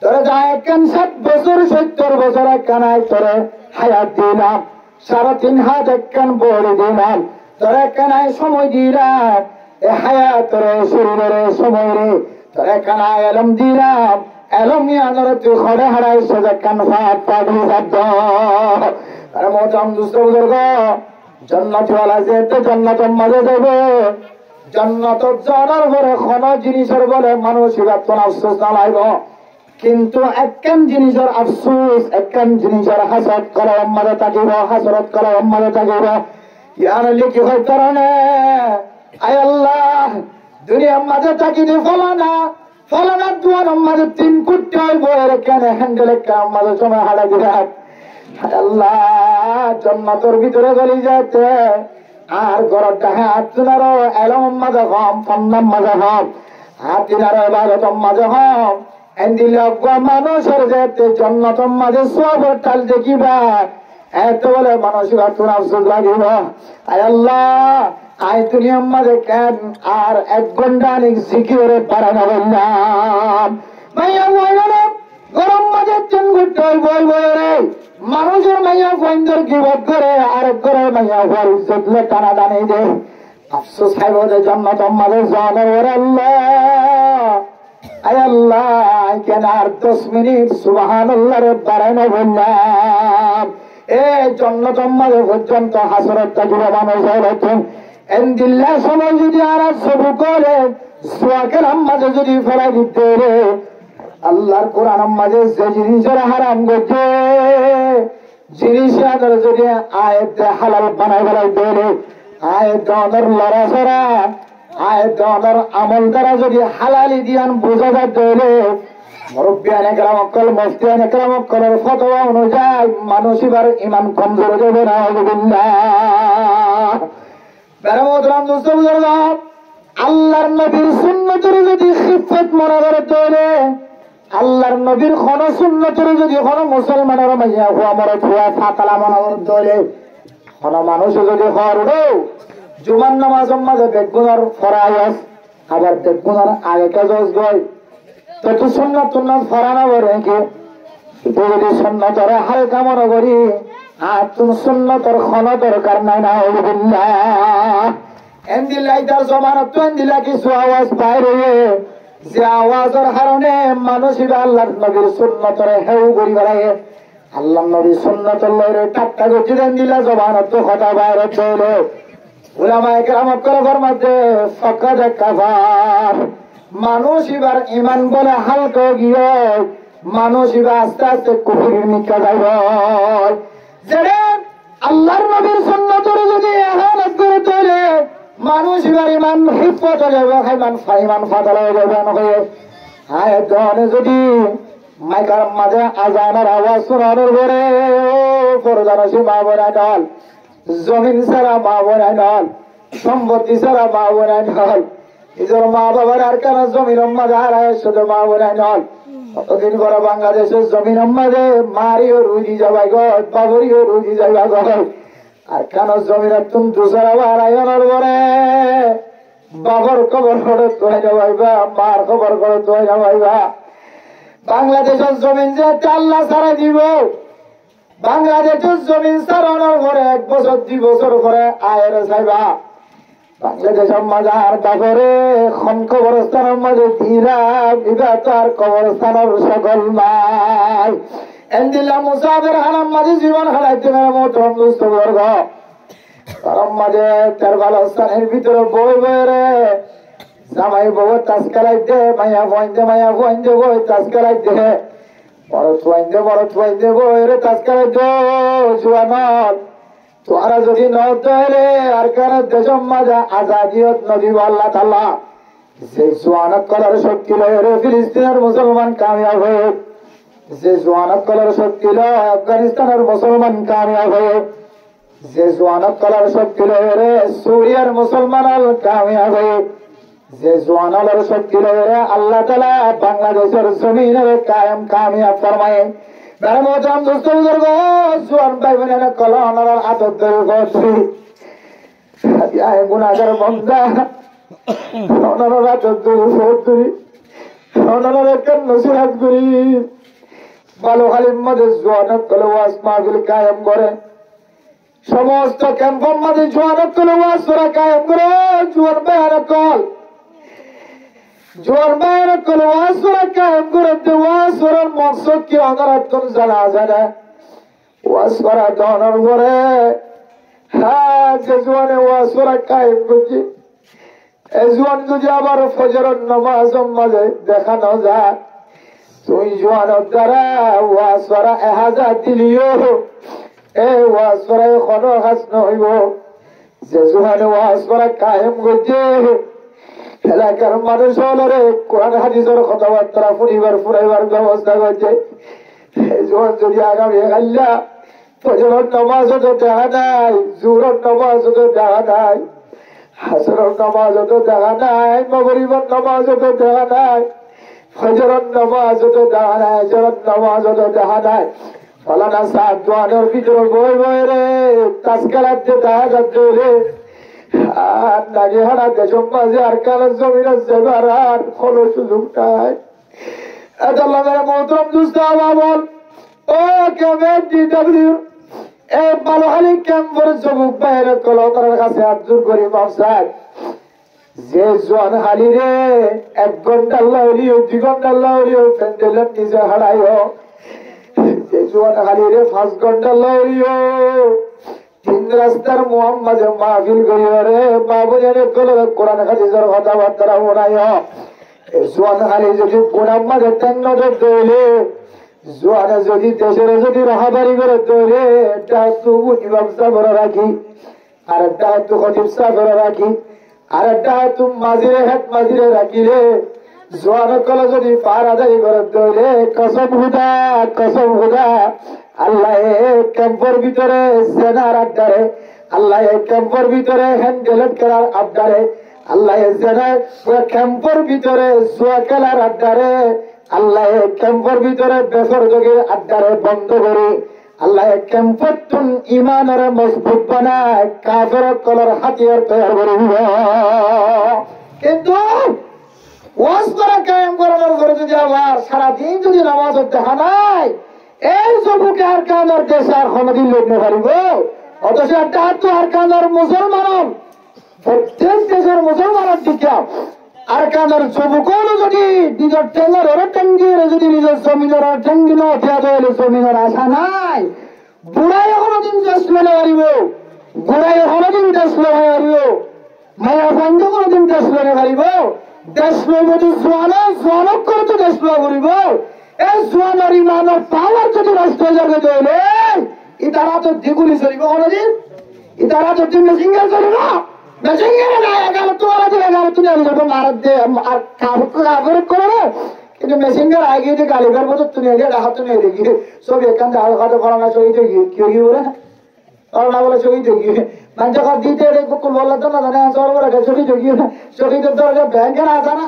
Speaker 1: তোর যা একখান 60 বছর 70 বছর একখান আয় তোর হায়াত দিলাম 3.5 হাত একখান বড়ি দিলাম তোর একখান আয় সময় দিলাম হায়াতের শরীরের সময় রে তোর একখানা এলম দিলাম এলম ইয়ানোর তুই খড়ে হারাইছে একখান ফাট পাঠি শব্দ আরে মোটাম দুষ্ট বুজুর্গ জান্নাতওয়ালা যেতে জান্নাতের মাঝে যাবে জান্নাত যাওয়ার পরে কোন জিনিসের বলে মানুষ ইবাদত আফসোস না লাইব কিন্তু একখান জিনিসের আফসোস একখান জিনিসের হাসরত করা মাঝে থাকিব হাসরত করা মাঝে থাকিব ইয়ার লিখি হয় কারণে আয় আল্লাহ দুনিয়ার মাঝে থাকিনি ফলানা দুয়ার মাঝে 3 কোটি হইব এর কেন হ্যান্ডেলে কাম মাঝে সময় হারা দিলাম আল্লাহ জান্নাতের ভিতরে গলি যেতে আর গরটা হাত তুলারো এলম মাঝে হম ফন্নাম মাঝে হম হাত দিলারো এবারতম মাঝে হম এন্দিল্লাহ মানুষের যেতে জান্নাতের মাঝে সব টাল দেখিবা এত বলে মানুষের আত্মন আফসোস লাগিব আয় আল্লাহ আই দুনিয়ার মাঝে কেন আর 1 ঘন্টা অনেক জিকিরে বাড়ানো বললাম মাইয়া বইল গরম মাঝে 3 ঘন্টা বই রে মানুষের মাইয়া ফন্দর গিবত করে আর করে মাইয়া হওয়ার ইজ্জত লে টানা টানি দে আফসোস খাইব যে জান্নাত মাঝে জানার ওরে আল্লাহ আয় আল্লাহ কেন আর 10 মিনিট সুবহানাল্লাহর বাড়ানো বললাম এ জান্নাত মাঝে পর্যন্ত হাসরত থাকিব মানুষের হতেন এন্দিল্লা সময় যদি আর সবু করে সোয়াকের মাঝে যদি ফেলাই দিতে রে আল্লাহর কোরআন মাঝে যে জিনিসের হারাম করছে জিনিস যদি আয়াত হালাল বানাই ফেলাই দেবে আয়াত লড়াছড়া আয়াত আমল দ্বারা যদি হালালি দিয়ান বোঝা যাবে মুরব্বিয়ান একরাম অক্কল মুফতিয়ান একরাম অক্কলের ফতোয়া অনুযায়ী মানুষ এবার ইমান কমজোর দেবে না আল্লাহর নবীর সুন্নতের যদি খিফত মনে করে তোলে আল্লাহর নবীর কোন সুন্নতের যদি কোন মুসলমানের মাইয়া হুয়া মরে থুয়া ফাতালা মনার দলে কোন মানুষ যদি হরো জুমার নামাজ মাঝে বেগুনার ফরায়াস আবার বেগুনার আগে কাজ গয় তো তুই সুন্নত তুন্নত ফরানো বলে কি তুই যদি সুন্নতর হালকা মনে করি আর তুমি সুন্নতর কোন দরকার নাই না আলহামদুলিল্লাহ এন্দিলাই তার জমানত তো এন্দিলা কিছু আওয়াজ বাইরে যে আওয়াজের কারণে মানুষের আল্লাহর নবীর সুন্নতর হেউ করি বেড়ায় আল্লাহ নবীর সুন্নতর লইরে টাট্টা গতি দেন দিলা জমানত তো কথা বাইরে চলে উলামায়ে কেরাম করে মধ্যে ফাকাদ কাফার মানুষ এবার ইমান বলে হালকা গিয়ে মানুষ এবার আস্তে আস্তে কুফরির নিকা যাইব যেটা আল্লাহর নবীর সুন্নতর যদি এহানত করে তোলে মানুষ এবার ইমান হিফত হয়ে যাবে ইমান ফাটাল হয়ে যাবে হয়ে হ্যাঁ দনে যদি মাইকার মাঝে আজানের আওয়াজ শোনানোর পরে পরদানসী মা বোনায় নল জমিন ছাড়া মা বোনায় নল সম্পত্তি ছাড়া মা বোনায় নল নিজের মা বাবার আর কেন জমিন মাঝে হারায় শুধু মা বোনায় নল কতদিন পরে বাংলাদেশের জমিন মাঝে মারিও রুজি যাবাই গো বাবরিও রুজি যাইবা গো আর কেন জমিন তুমি দুসরা হারাইবার পরে বাবার খবর করে তুলে যাবাইবা মার খবর করে তুলে যাবাইবা বাংলাদেশের জমিন যে আল্লাহ ছাড়া দিব বাংলাদেশের জমিন ছাড়ানোর পরে 1 বছর 2 বছর পরে আয়ের যাইবা বাংলাদেশের মাজার বাবরে খন কবরস্থানের মাঝে তার কবরস্থানের সকল নাই এন্দিল্লা মুসাফের হারাম মাঝে জীবন হারাইতে মতন দুস্থ বর্গ গরম মাঝে তার বালস্থানের ভিতরে বই বইরে জামাই বউ তাস্কালাই দে মাইয়া ফোয়াইন্দে বই তাস্কালাই দে বড় ফোয়াইন্দে বই রে তাস্কালাই দে জুয়ানল তোরা যদি নলে আর কারণ দেশম মাজা আজাদিয়ত নদীব আল্লাহ তাআলা যে জোয়ানক কলার শক্তি লয় রে ফিলিস্তিনের মুসলমান কামিয়াব হয়ে যে জোয়ানক কলার শক্তি লয় আফগানিস্তানের মুসলমান কামিয়াব হয়ে যে জোয়ানক কলার শক্তি লয় রে সুরিয়ার মুসলমান কামিয়াব হয়ে যে জোয়ানলের শক্তি লয় রে আল্লাহ তাআলা বাংলাদেশের জমিনের কায়েম কামিয়াব ফরমায় মতম দুস্থ বুজুর্গ জোয়ান ভাই বোনেরা কলনার আদত গুণাগার বন্ধা ওনার আদত ওনার একটা নসিহত করি ভালো খালির মধ্যে জোয়ানত কলে ওয়াজ মাহফিল কায়েম করে সমস্ত ক্যাম্পের মধ্যে জোয়ানত কলে ওয়াজ করা কায়েম করে জোয়ান ভাইয়ের কল জোয়ান ভাইয়ের কল ওয়াজ করা কায়েম করে ওয়াজ করার মকসদ কি অনারাতন জানা যায় না ওয়াজ করা দনের পরে হ্যাঁ যে জোয়ানে ওয়াজ করা কায়েম করছি এই জোয়ান যদি আবার ফজরের নামাজ মাঝে দেখানো যায় তুই জোয়ানের দ্বারা ওয়াজ করা 1000 দিলিও এই ওয়াজ করা কোনো হাস নহইব যে জোয়ানে ওয়াজ করা কায়েম করছে এলাকার মানুষ হলে কোরআন হাদিসের কথাবার্তা ফুরাইবার ব্যবস্থা করছে যদি আগামী গাল্লা ফজরের নামাজও তো দেখা নাই জোহরের নামাজও তো দেখা নাই হাসরের নামাজও তো দেখা নাই মাগরিবের নামাজও তো দেখা নাই ফজরের নামাজও তো দেখা নাই আসরের নামাজও তো দেখা নাই ফলানা সাত জোয়ানের ভিতরে বই বই রে তাস্কালাতে দেখা যাচ্ছে রে আর নাকি হারা দেশম মাঝে আর কারণ জমিনের যাবার আর কোনো সুযোগ নাই মোহতরম দুস্থ বল ও কেমন এই বালুখালী ক্যাম্পের যুবক বাইরে কলতার কাছে হাত জোর করি মাফসাদ যে জোয়ান হালি রে 1 ঘন্টা লাউলিও 2 ঘন্টা লাউলিও প্যান্ডেলের নিচে হারাইও যে জোয়ান হালি রে 5 ঘন্টা লাউলিও 3 রাস্তার মোহাম্মদে মাহফিল করিও রে বাবুজানে কোরআন হাদিসের কথাবার্তা ওনাইও এই জোয়ান হালি যদি মোহাম্মদে তেন্নদের দইলে জোয়ানে যদি দেশের যদি রাহাবারি করে তৈরি একটা তো ইমাম সাহেব রাখি আর একটা তো খতিব সাহেব রাখি আর একটা তো মাঝিরে হেড মাঝিরে রাখিলে জোয়ানে কলে যদি পাহারাদারি করে তৈরি কসম হুদা আল্লাহ ক্যাম্পের ভিতরে সেনার আড্ডারে আল্লাহ ক্যাম্পের ভিতরে হ্যান্ডেলেট করার আড্ডারে আল্লাহ ক্যাম্পের ভিতরে জুয়া খেলার আড্ডারে আল্লাহ ক্যাম্পের ভিতরে বেসর যোগের আড্ডারে বন্ধ করে আল্লাহ ক্যাম্পতুন ইমানের মজবুত বানায় কাফের কলর হাতিয়ার তৈরি করে দিব। কিন্তু ওয়াজ করা কায়েম করানোর পরে যদি আবার সারাদিন যদি নামাজ দেখা নাই, এই যুবকে আর কানার দেশে আর কোনদিন লড়তে পারিব? অথচ একটা হাত আর কানার মুসলমান, প্রত্যেক দেশের মুসলমানের দিকে আর কানার যুবকও যদি নিজের টেঙ্গের টেঙ্গির যদি নিজের জমিনের টেঙ্গি নঠিয়া দেয় জমিনের আশা নাই, বুড়াই কোনদিন দেশ মেলে পারিব, বুড়াই কোনদিন দেশ মেলে পারিব, মায়া বন্ধ কোনদিন দেশ মেলে পারিব? দেশ যদি জোয়ানক করে তো দেশ করিব, এই জোয়ানের ইমানের পাওয়ার যদি নষ্ট হয়ে যাবে তাহলে ইতারা তো দ্বিগুণী চলিব কোনদিন, ইতারা তো তিন মেসিঙ্গার চলিব, মেসিঙ্গারে না এগারো তোরা দিয়ে এগারো তুমি মারাত দিয়ে আর কাপড় করে, কিন্তু মেসিঙ্গার আগে যে গালিবার মতো তুমি রাখা তুমি দেখি সব এখান থেকে হাতে করোনা শহীদ কেউ কি বলে করোনা বলে শহীদ গিয়ে মানুষ দিতে কুকুর বললে তো না জানে শহীদ গিয়ে শহীদের দরজা ব্যাংকে না আসা না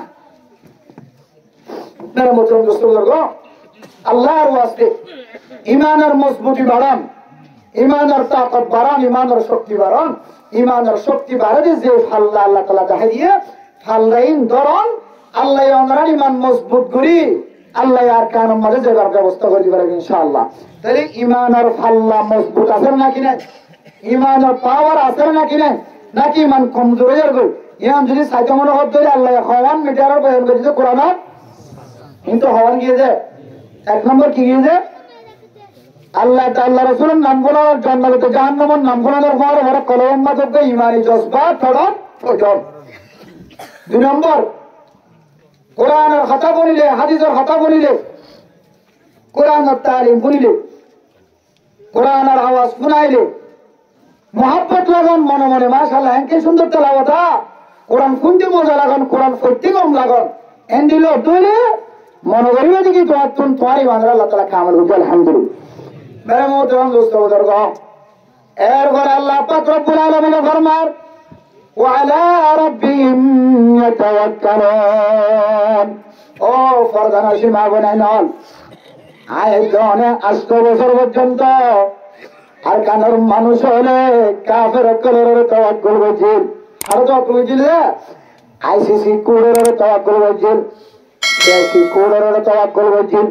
Speaker 1: আল্লাহর ওয়াস্তে ইমানের মজবুতি বাড়ান, ইমানের তাকত বাড়ান, ইমানের শক্তি বাড়ান, ইমানের শক্তি বাড়াতে যে ফাল্লা আল্লাহ তালা দেখা দিয়ে ফাল্লাইন ধরন আল্লাহ অনরান ইমান মজবুত করি আল্লাহ আর কানের মাঝে যাবার ব্যবস্থা করে দিবে ইনশাআল্লাহ। তাহলে ইমানের ফাল্লা মজবুত আছে নাকি না, ইমানের পাওয়ার আছে নাকি না, নাকি ইমান কমজোর হয়ে যাবে? ইমান যদি সাইতে মনে হতো আল্লাহ হওয়ান মিটারের বয়ান করে দিতে কোরআন, কিন্তু হওয়ান গিয়েছে এক নম্বর কি গিয়েছে আল্লাহ আল্লাহ রসুলের নাম গোলানোর জন্মগত জাহান্নামের নাম গোলানোর পর ওরা কলম্মা যোগ্য ইমানি জজবা ঠড়ন ঠোঁটন। দুই নম্বর কোরআনের কথা বলিলে, হাদিসের কথা বলিলে, কোরআনের তালিম বলিলে, কোরআনের আওয়াজ শুনাইলে মহাব্বত লাগান মনে মনে, মাশাআল্লাহ কি সুন্দর তেলাওয়াত, কোরআন শুনতে মজা লাগান, কোরআন পড়তে কম লাগান, এন দিল তৈলে মনে করিবে দেখি তোমার তোমার ইমানের আল্লাহ তাআলা কামাল করবে আলহামদুলিল্লাহ। মেরে মোহতরম দোস্ত বুজুর্গ, এরপর আল্লাহ পাক রব্বুল আলামিন ফরমান ওয়া আলা রাব্বিহিম ইয়াতাওয়াক্কালুন। ও ফরদানাসী মা বোনেরা নল আয়তনে 8 বছর পর্যন্ত আর কানের মানুষ হলে কাফের কলরের তাওয়াক্কুল করছিল, আর তাওয়াক্কুল করছিল আইসিসি কোডের তাওয়াক্কুল করছিল, এসি কোডের তাওয়াক্কুল করছিল,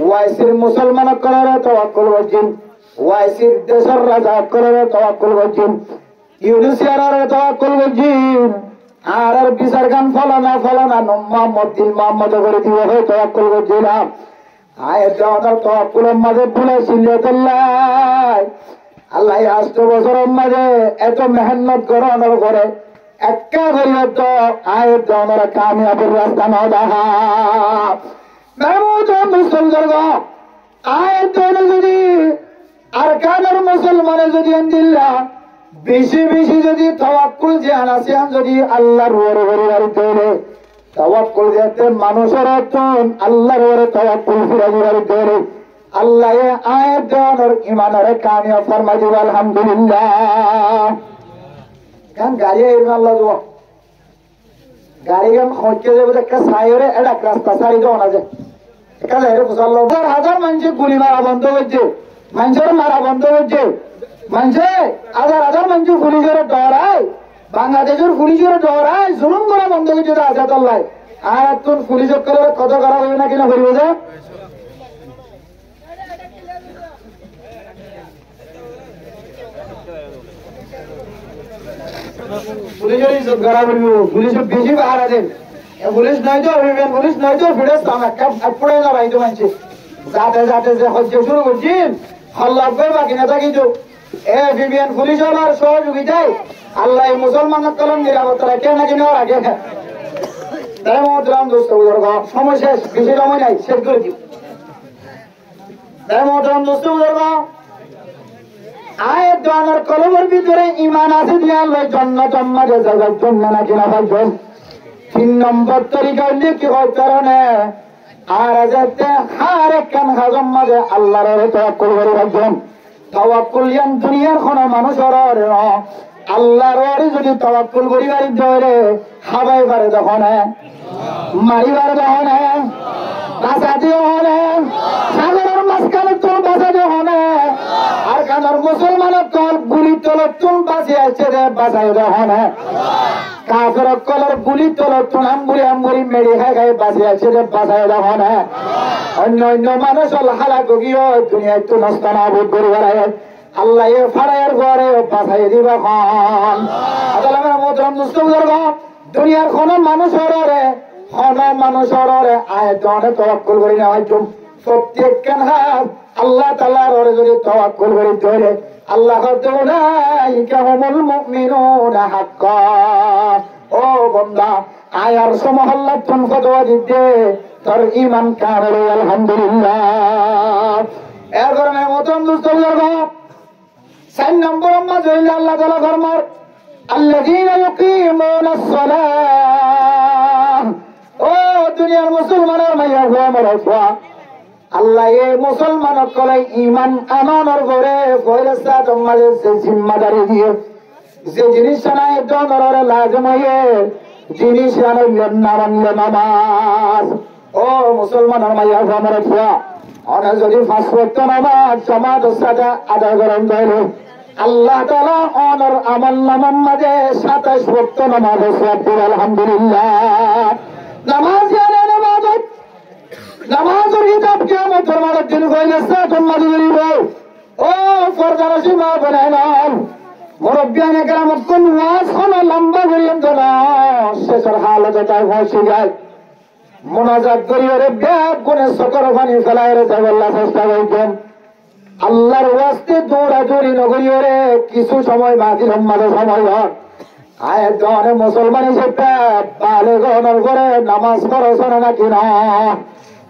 Speaker 1: ওয়াইসির মুসলমান কলরের তাওয়াক্কুল করছিল, ওয়াইসির দেশের রাজা কলরের তাওয়াক্কুল করছিল, ইউনিসিয়ারের তাওয়াক্কুল করছিল, আর বিচার গান ফলানা ফলানা মোহাম্মদ দিল মোহাম্মদ করে দিয়ে হয়ে তাওয়াক্কুল করছিলাম। তাওয়াক্কুলের মাঝে ভুলেছিল আল্লাহ 8 বছরের মাঝে এত মেহনত করানোর পরে একটা করিয়া তো আয়ের জনের কামিয়াবের রাস্তা না দেখা মুসলমান আয়ের জনে যদি আর কানের মুসলমানে যদি দিল্লা বেশি বেশি যদি তাওয়াক্কুল যে আনাসিয়ান যদি আল্লাহর ওরে ওরে বাড়িতে হলে তাওয়াক্কুল যেতে মানুষের অর্থন আল্লাহর ওরে তাওয়াক্কুল ফিরাজি বাড়িতে হলে আল্লাহ আয়ের জনের ইমানের কামিয়াব ফরমাই দিব আলহামদুলিল্লাহ। গান গাড়ি আল্লাহ দেব গাড়ি গান হচ্ছে যাবে একটা সাইরে এটা রাস্তা সারি দেওয়া না যায় হাজার মানুষের গুলি মারা বন্ধ হচ্ছে, মানুষের মারা বন্ধ হচ্ছে, মানুষে হাজার হাজার মানুষ পুলিশের ডরায়, বাংলাদেশের পুলিশের ডরায় জুলুম করা বন্ধ হচ্ছে আজাদ আল্লাহ। আর একটু পুলিশের করে কত করা হবে না কিনা বলবো যে পুলিশের ইজ্জত করা বলব, পুলিশের বেশি পাহারা দেন, পুলিশ নয় তো পুলিশ নয় তো ফিরেস পড়ে না ভাই তো মানছে যাতে যাতে যে হচ্ছে শুরু করছেন আল্লাহ বাকি নেতা কিন্তু এভিবিএন পুলিশ হলার সহযোগিতায় আল্লাহ মুসলমানের কলম নিরাপত্তা রাখে নাকি নেওয়া রাখে না। তাই মহতরাম দোস্ত বুজুর্গ সময় শেষ, বেশি সময় নাই, শেষ করে দিব। তাই মহতরাম দোস্ত বুজুর্গ আয়ের দোয়ানোর কলমের ভিতরে ইমান আছে দিয়ে আল্লাহ জান্নাত আমাদের জায়গার জন্য নাকি না পাইবেন। 3 নম্বর তরিকা হইলে কি হয় কারণে আর যাতে হার একখান হাজম মাঝে আল্লাহর তাওয়াক্কুল করে রাখবেন। তাওয়াক্কুল ইয়ান দুনিয়ার কোনো মানুষের আল্লাহর যদি তাওয়াক্কুল করি বাড়ি ধরে হাবাই পারে তখন মারিবার তখন বাঁচা দিয়ে হনে সাগরের মাঝখানে তুল বাঁচা দিয়ে হনে আর কানার মুসলমানের তল গুলি তল তুল বাঁচিয়ে আসছে রে বাঁচাই দিয়ে হনে কাফের কলর গুলি তল তুল আম্বুরি আম্বুরি মেরি খাই খাই বাঁচিয়ে আসছে রে বাঁচাই দিয়ে হনে অন্য অন্য মানুষ হালাক গিয়ে দুনিয়ায় তো নষ্ট না বোধ করে বেড়ায় আল্লাহ এ ফাড়াইয়ের ঘরে বাঁচাই দিবা খন আদালামের মোহতরম দুস্থ দুনিয়ার কোন মানুষের আয়তনে তওয়াক্কুল করি না হয়তো প্রত্যেক কান হাত আল্লাহ তাআলার ওরে যদি তওয়াক্কুল করি ধরে আল্লাহ উলাইকা হুমুল মুমিনুনা হাক্কা ও বান্দা আয়ার সমহল্লা তুন ফতোয়া দিতে তোর ঈমান কামেল আলহামদুলিল্লাহ এর কারণে মতম দুস্থ 4 নম্বর আম্মা জইলা আল্লাহ তাআলা ফরমার আল্লাযীনা ইউকিমুনাস সালাহ ও দুনিয়ার মুসলমানের মাইয়া হওয়া মরফা আল্লাহ এ মুসলমান কলে ঈমান আমানের করে ফয়সালা তোমাদের যে জিম্মাদারি দিয়ে যে জিনিস নাই দনর লাজম হয়ে জিনিস আনলে নামানলে নামাজ ও মুসলমানের মাইয়া হওয়া মরফা অনেক যদি 5 ওয়াক্ত নামাজ জামাতের সাথে আদায় করেন তাহলে আল্লাহ তাআলা অনর আমল নামার মাঝে 27 ওয়াক্ত নামাজ পড়তে আলহামদুলিল্লাহ নামাজ জানেন ইবাদত নামাজের কিতাব কিয়ামতের মাঠে দিন কইলেছে তোমরা দিরিব ও ফরজারশি মা বানাইলাম মুরব্বিয়ানে কেরামত কোন ওয়াজ কোন লম্বা করিয়েন তো না শেষের হালতে তাই পৌঁছে যায় মুনাজাত করিয়ে রে ব্যাগ গুনে সকর পানি ফেলায় রে আল্লাহ চেষ্টা করতেন আল্লাহর ওয়াস্তে দৌড়াদৌড়ি নগরীয় রে কিছু সময় মাঝির মাঝে সময় হয় আয়ের দনে মুসলমান হিসেবে বালেগনের করে নামাজ পড়াশোনা নাকি না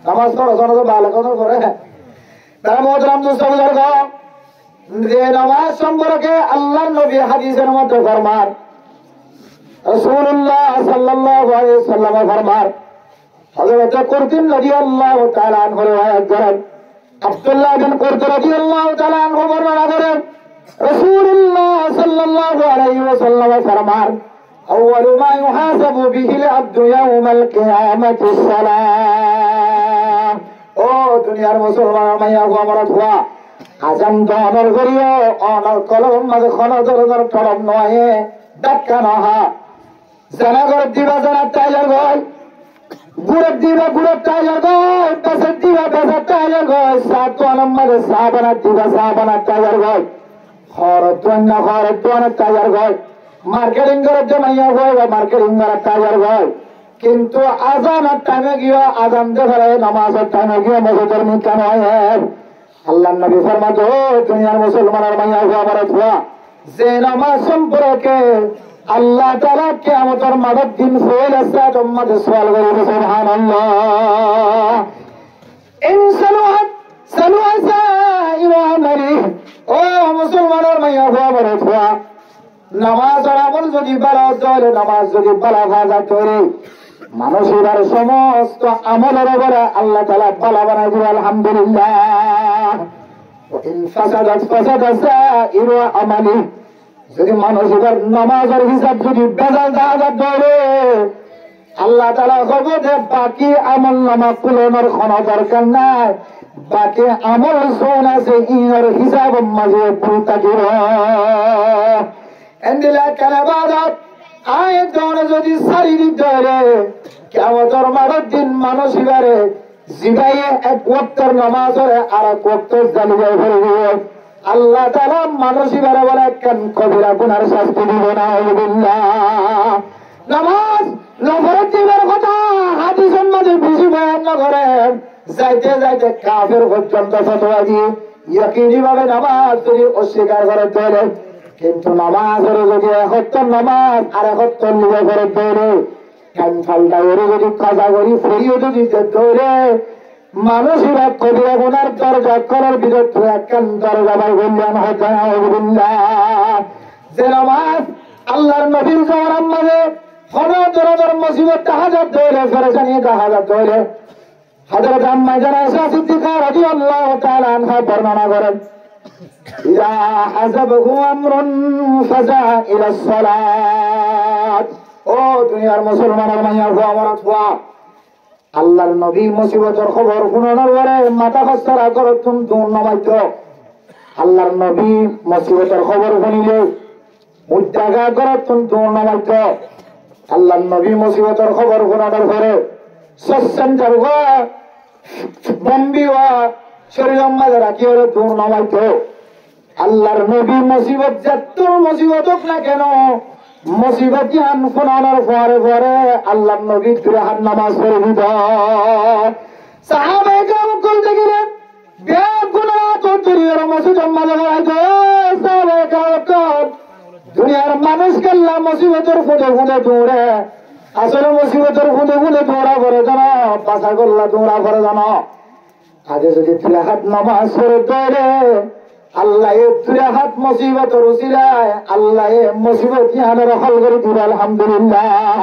Speaker 1: নামাজ পড়াশোনা তো বালেগনের করে তারা মোহতরম দুস্থ যে নামাজ সম্পর্কে আল্লাহর নবী হাদিসের মধ্যে ফরমান রাসূলুল্লাহ সাল্লাল্লাহু আলাইহি ওয়াসাল্লাম ফরমান হযরত কুরতুব রাদিয়াল্লাহু তাআলা আনহু রিওয়ায়াত করেন আব্দুল্লাহ বিন কুরতুব রাদিয়াল্লাহু তাআলা আনহু বর্ণনা করেন রাসূলুল্লাহ সাল্লাল্লাহু আলাইহি ওয়াসাল্লাম ফরমান আউয়ালু মা ইউহাসাবু বিহিল আবদু ইয়াউমাল কিয়ামাতিস সালাহ ও দুনিয়ার মুসলমান মাইয়া গো আমার ধোয়া আজান দনর করিও অনর কলম মাঝে খন ধরনের কলম নয় ডাক্কা নহা জানা করে দিবা জানা টাইলার ভাই গুড়ের দিবা গুড়ের টাইলার ভাই বেসের দিবা বেসের টাইলার ভাই সাত নম্বরে সাবানা দিবা সাবানা টাইলার ভাই খরচ টাইলার ভাই মার্কেটিং করে জমাইয়া ভাই বা মার্কেটিং করা টাইলার ভাই কিন্তু আজানের টাইমে গিয়ে আজান দেখারে নামাজের টাইমে গিয়ে মসজিদের মিথ্যা নয় আল্লাহ নবী ফরমাতো দুনিয়ার মুসলমানের মাইয়া হওয়া আমার ধোয়া যে নামাজ সম্পর্কে আল্লাহ তাআলা কিয়ামতের মাঠে দিন ফয়সালা তোমাদের সওয়াল করবে সুবহানাল্লাহ ইনসালুহাত সালুসা ইরামালি ও মুসলমানের মাইয়া হওয়া আমার ধোয়া নামাজ আর আমল যদি ভালো হয় নামাজ যদি ভালো ভাজা তৈরি মানুষের সমস্ত আমলের উপরে আল্লাহ তাআলা ভালো বানাই দিবে আলহামদুলিল্লাহ যদি মানুষের নামাজের হিসাব যদি বেজাল দেখা ধরে আল্লাহ তাআলা কবে যে বাকি আমল নামা কুলানোর কোনো দরকার নাই বাকি আমল সোন আছে ইনার হিসাব মাঝে ভুল থাকিব এন্দিলা কেন বাদাত আয় দনে যদি শারীরিক ধরে কিয়ামতের মাঠের দিন মানুষ ইবারে জিবাইয়ে এক ওয়াক্তের নামাজ পড়ে আর এক ওয়াক্তের জালিয়ায় ভরে দিয়ে আল্লাহ তাআলা মানুষ ইবারে বলে কেন কবিরা গুনার শাস্তি দিব না আলহামদুলিল্লাহ নামাজ নফরত দিবার কথা হাদিসের মধ্যে বেশি বয়ান না করেন যাইতে যাইতে কাফের পর্যন্ত ফতোয়া দিয়ে ইয়াকিনি ভাবে নামাজ যদি অস্বীকার করে তোলে কিন্তু নামাজের যদি একত্তর নামাজ আর একত্তর নিয়ে করে দৌড়ে কানফালটা ওরে যদি কাজা করি ফেরিও যদি দৌড়ে মানুষেরা কবিরা গুনার দরজা করার বিরুদ্ধে একখান দরজা বাই বললেন যে নামাজ আল্লাহর নবীর জওয়ান মানে হরদর মুসিবত হাজার দৌড়ে ফেরেশানি হাজার দৌড়ে হযরত আম্মা জানা আয়েশা সিদ্দিকা রাদিয়াল্লাহু তাআলা আনহা বর্ণনা করেন ইযা হাসাবাহু আমরুন ফাজা ইলা সালাত ও দুনিয়ার মুসলমানের মাইয়া গো আমার আত্মা আল্লাহর নবী মুসিবতের খবর শুনানোর পরে মাথা খসরা করে তুমি নমাইত। আল্লাহর নবী মুসিবতের খবর শুনিলে উদ্যাগা করে তুমি নমাইত। আল্লাহর নবী মুসিবতের খবর শোনানোর পরে সচ্ছন্দার বম্বি শরীরের মাঝে রাখি হলে তুমি নমাইত। আল্লাহর নবী মুসিবত যত মুসিবত হোক না কেন মুসিবত জ্ঞান শোনানোর পরে পরে আল্লাহর নবী 2 হাত নামাজ পড়ে দিত। সাহাবায়ে কেরাম করতে গেলেন দুনিয়ার মানুষ কেল্লা মুসিবতের ফুটে ফুটে দৌড়ে, আসলে মুসিবতের ফুটে ফুটে দৌড়া করে জানো, পাশা করলা দৌড়া করে জানো। আগে যদি 2 হাত নামাজ পড়ে দৌড়ে আল্লাহ 2 হাত মুসিবতের উসিলায় আল্লাহ মুসিবত ইহানের হল করে দিল। আলহামদুলিল্লাহ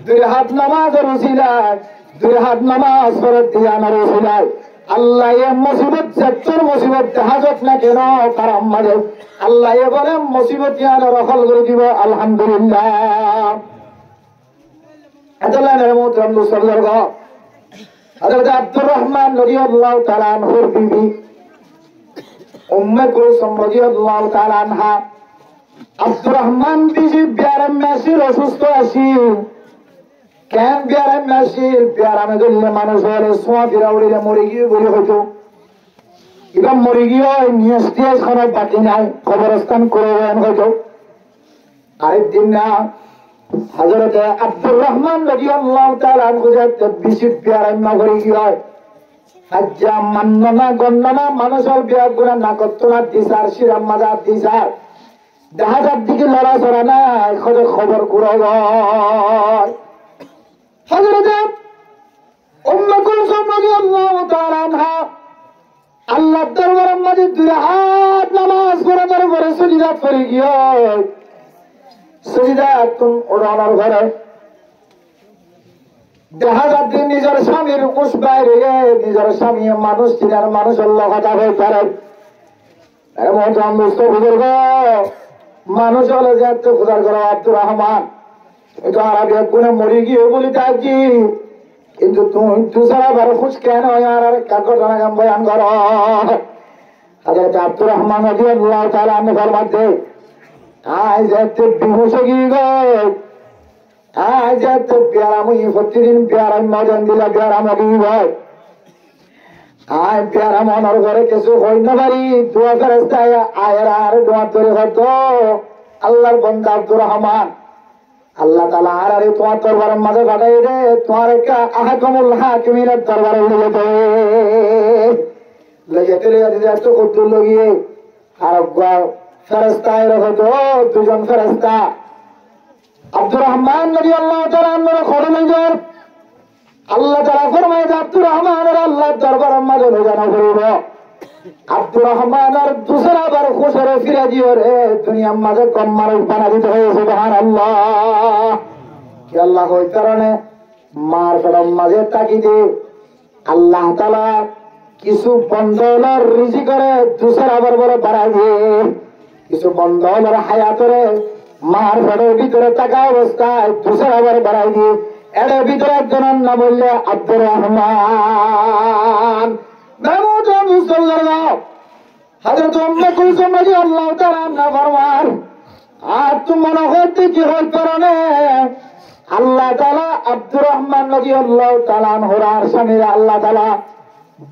Speaker 1: 2 হাত নামাজের উসিলায় 2 হাত নামাজ পড়ে দিয়ানের উসিলায় আল্লাহ মুসিবত যতর মুসিবত হাজত না কেন তার মাঝে আল্লাহ বলে মুসিবত ইহানের হল করে দিব। আলহামদুলিল্লাহ। আব্দুর রহমান রাদিয়াল্লাহু তাআলা আনহুর বিবি উম্মে কুলসুম রাদিয়াল্লাহু তাআলা আনহা, আব্দুর রহমান বিজি বিয়ারাম মাসির অসুস্থ আছি। কেন বিয়ারাম মাসির বিয়ারামে দিলে মানুষ হলে সোয়া ফিরা উড়িলে মরে গিয়ে বলে হইতো, এবার মরে গিয়ে নিউজ দিয়ে খারাপ বাকি নাই, খবরস্থান করে হয়তো। আরেকদিন না হযরতে আব্দুর রহমান রাদিয়াল্লাহু তাআলা আনহু যাতে বিজি বিয়ারাম না করে গিয়ে আজ্জা মান্য না গণ্য না মানুষের বিয়া গুণা না করতো না দিশার শিরাম মাজার দিশার জাহাজার দিকে লড়াচড়া না খবর করে আল্লাহ দরবারের মাঝে 2 হাত নামাজ পড়ানোর পরে সজিদাত করে গিয়ে সজিদাত ওড়ানোর ঘরে দেখা যাচ্ছে নিজের স্বামীর উস বাইরে নিজের স্বামী মানুষ চিনার মানুষের কথা হয়ে পারে বুজুর্গ মানুষ হলে যে পূজার করো আব্দুর রহমান এটা আরবি গুণে মরে গিয়ে বলি থাকি, কিন্তু তুমি দুসরা বারো খুশ কেন আর একটা ঘটনা গান বয়ান করো। আব্দুর রহমান রাদিয়াল্লাহু তাআলা আনহু ফরমাতে আজ এতে বিহুশ গিয়ে গয় আজ তো প্যারামই প্রতিদিন প্যারাম মজন দিলা প্যারাম ভাই আয় প্যারাম অনর ঘরে কিছু হই না পারি দোয়া ফেরেশতায় আয়ের আর দোয়া তৈরি হতো। আল্লাহর বান্দা আব্দুর রহমান আল্লাহ তাআলা আর তোমার দরবারের মাঝে পাঠাই রে, তোমার একটা আহকামুল হাকিমিনের দরবারে নিয়ে যেতে লেগেতে লেগে কত লগিয়ে আর ফেরেশতায় হতো 2 জন ফেরেশতা আব্দুর রহমান রাদিয়াল্লাহু তাআলা আনহু খরমে যার আল্লাহ তাআলা ফরমায় আব্দুর রহমানের আল্লাহর দরবারের মাঝে লগানো করিব। আব্দুর রহমানের দুসরা বার খুশরে ফিরে দিও রে, দুনিয়ার মাঝে কম মানুষ বানা দিতে হয়। সুবহানাল্লাহ। কি আল্লাহ ওই কারণে মার ফেরার মাঝে তাকিদে আল্লাহ তাআলা কিছু বন্ধনের রিজি করে দুসরা বার বলে বাড়াই দিয়ে কিছু বন্ধনের হায়াতরে মার ফেরের ভিতরে থাকা অবস্থায় দুসরা বার বাড়াই দিয়ে এর ভিতরে একজনের নাম বললে আব্দুর রহমান। হযরত উম্মে কুলসুম রাদিয়াল্লাহু তাআলা আনহা ফরমান আর তুমি মনে হইতে কি হই কারণে আল্লাহ তাআলা আব্দুর রহমান রাদিয়াল্লাহু তাআলা আনহুর স্বামীর আল্লাহ তাআলা